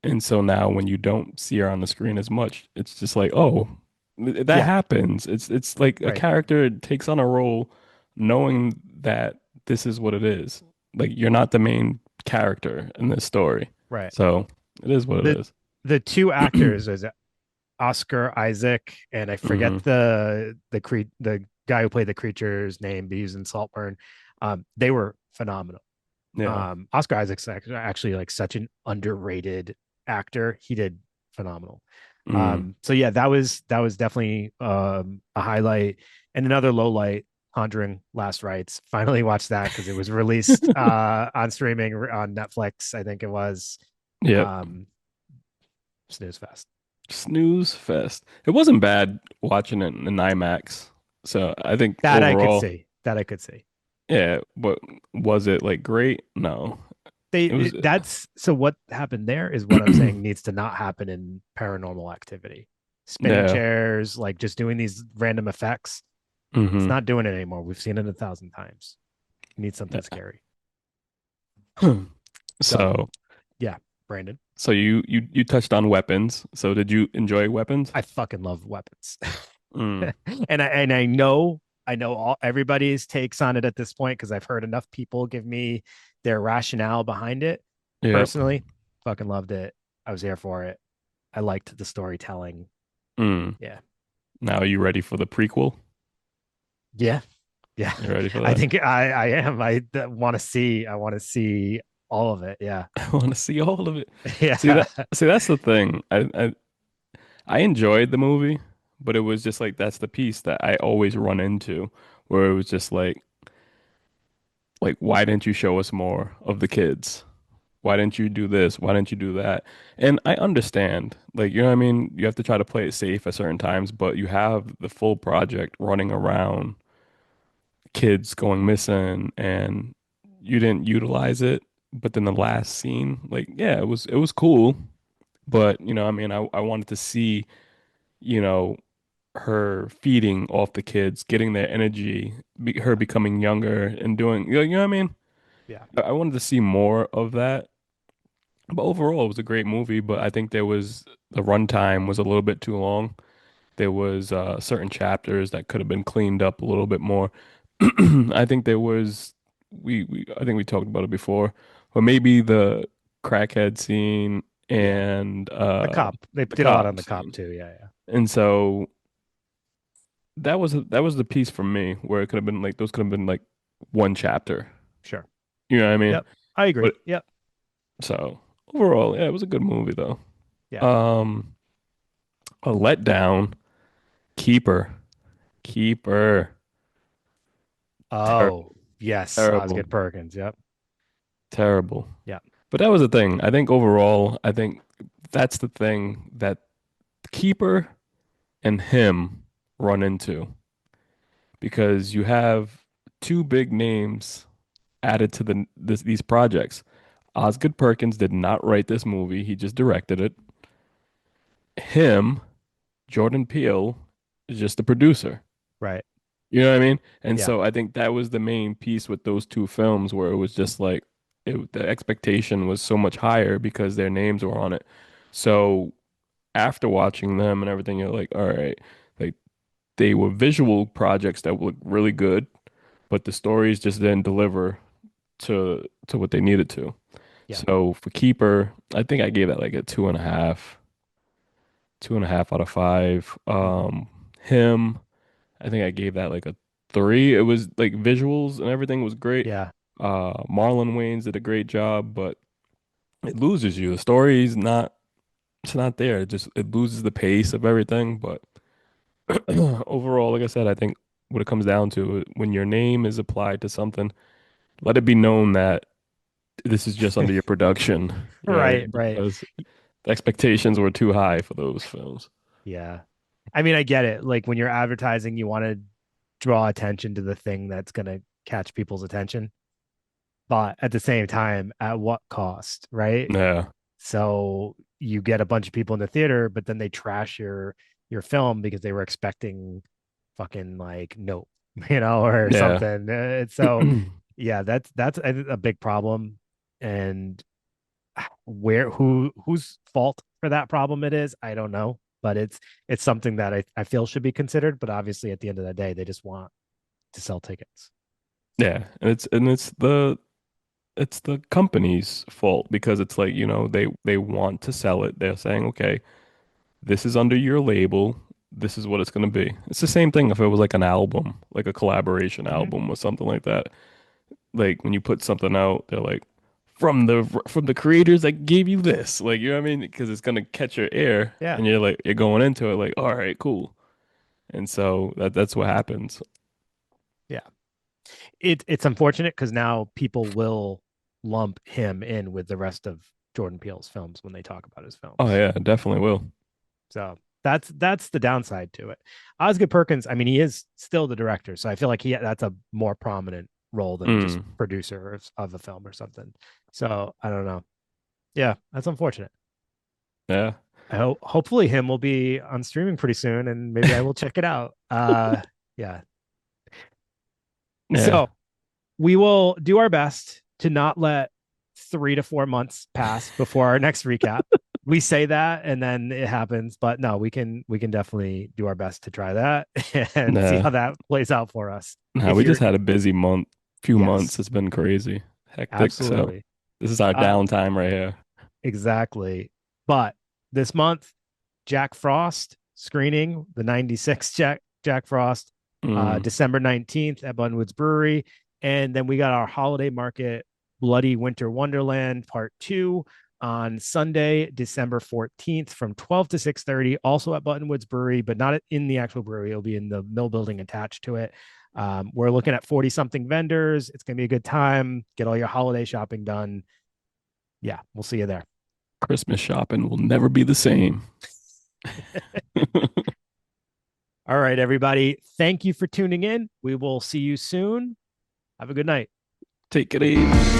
And so now when you don't see her on the screen as much, it's just like, oh, that Yeah. happens. It's like a Right. character takes on a role knowing that this is what it is. Like you're not the main character in this story. Right. So it is what it The is. the two actors is Oscar Isaac and I forget Hmm. the guy who played the creature's name, but he's in Saltburn. They were phenomenal. Yeah. Oscar Isaac's actually like such an underrated actor. He did phenomenal. Mm. So yeah, that was definitely a highlight and another low light. Conjuring Last Rites. Finally watched that because it was released on streaming on Netflix. I think it was Yep. um, snooze fest. Snooze fest. It wasn't bad watching it in IMAX. So I think That I could overall, see. That I could see. yeah, but was it like great? No. It was That's so what happened there is what I'm saying needs to not happen in Paranormal Activity. Spinning yeah. chairs, like just doing these random effects. It's Hmm. not doing it anymore. We've seen it 1,000 times. You need something scary. So So yeah, Brandon, so you touched on weapons. So did you enjoy weapons? I fucking love weapons. Mm. And I know all everybody's takes on it at this point because I've heard enough people give me their rationale behind it. Yep. Personally, fucking loved it. I was here for it. I liked the storytelling. Mm. Yeah. Now are you ready for the prequel? Yeah. Yeah. You ready for I that? think I am. I want to see all of it. Yeah. I want to see all of it. See Yeah. that? See, that's the thing. I enjoyed the movie, but it was just like that's the piece that I always run into, where it was just like why didn't you show us more of the kids? Why didn't you do this? Why didn't you do that? And I understand, like, you know what I mean? You have to try to play it safe at certain times, but you have the full project running around, kids going missing, and you didn't utilize it. But then the last scene, like, yeah, it was cool, But, I mean, I wanted to see, you know, her feeding off the kids, getting their energy, her Yeah. becoming younger and doing, what I mean? Yeah. I wanted to see more of that. But overall, it was a great movie, but I think the runtime was a little bit too long. There was certain chapters that could have been cleaned up a little bit more. I think there was I think we talked about it before, but maybe the crackhead scene Yeah. and The cop. They the did a lot on cop the cop scene. too. Yeah. Yeah. And so that was the piece for me where it could have been like those could have been like one chapter. Sure. You know what I mean? Yep. I agree. But Yep. so overall, yeah, it was a good movie though. Yeah. Um, a letdown, Keeper, Keeper, Oh, terrible, yes. terrible, Osgood Perkins. Yep. terrible. Yeah. But that was the thing. I think overall, I think that's the thing that Keeper and him run into because you have two big names added to these projects. Osgood Perkins did not write this movie, he just directed it. Him, Jordan Peele, is just the producer. Right. You know what I mean? And Yeah. so I think that was the main piece with those two films where it was just like the expectation was so much higher because their names were on it. So after watching them and everything, you're like, all right, like they were visual projects that look really good, but the stories just didn't deliver to what they needed to. Yeah. So for Keeper, I think I gave that like a 2.5, 2.5 out of five. Hmm. Him, I think I gave that like a three. It was like visuals and everything was great. Yeah. Marlon Wayans did a great job, but it loses you. The story's not, it's not there. It loses the pace of everything. But overall, like I said, I think what it comes down to when your name is applied to something, let it be known that this is just under your production. You know what I Right. mean? Right. Because the expectations were too high for those films. Yeah. I mean, I get it. Like when you're advertising, you want to draw attention to the thing that's going to catch people's attention. But at the same time, at what cost? Right. Yeah. So you get a bunch of people in the theater, but then they trash your film because they were expecting fucking like Nope, or Yeah. something. So yeah, that's a big problem. And whose fault for that problem it is, I don't know. But it's something that I feel should be considered. But obviously, at the end of the day, they just want to sell tickets. Yeah. And it's the company's fault because it's like, they want to sell it. They're saying, okay, this is under your label. This is what it's going to be. It's the same thing if it was like an album, like a collaboration Hmm. album or something like that. Like when you put something out, they're like from the creators that gave you this. Like, you know what I mean? Because it's going to catch your ear Yeah, and you're going into it like, all right, cool. And so that's what happens. yeah. It's unfortunate because now people will lump him in with the rest of Jordan Peele's films when they talk about his Oh films. yeah, definitely will. So that's the downside to it. Osgood Perkins, I mean, he is still the director, so I feel like he that's a more prominent role than just Mm, producer of a film or something. So I don't know. Yeah, that's unfortunate. yeah. Hopefully him will be on streaming pretty soon, and maybe I will check it out. Yeah. Yeah. So we will do our best to not let 3 to 4 months pass before our next recap. We say that and then it happens, but no, we can definitely do our best to try that and see how Nah. that plays out for us. Nah, If we just you're had a busy few months. Yes, It's been crazy. Hectic. So absolutely. this is our Uh downtime right here. exactly. But this month, Jack Frost screening the 96 Jack Frost, Mm, December 19th at Bunwoods Brewery. And then we got our holiday market, Bloody Winter Wonderland Part 2 on Sunday, December 14th from 12 to 6:30, also at Buttonwoods Brewery, but not in the actual brewery. It'll be in the mill building attached to it. We're looking at 40 something vendors. It's going to be a good time. Get all your holiday shopping done. Yeah, we'll see you there. Christmas shopping will never be the same. All right, everybody. Thank you for tuning in. We will see you soon. Have a good night. Take it easy.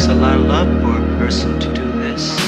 takes a lot of love for a person to do this.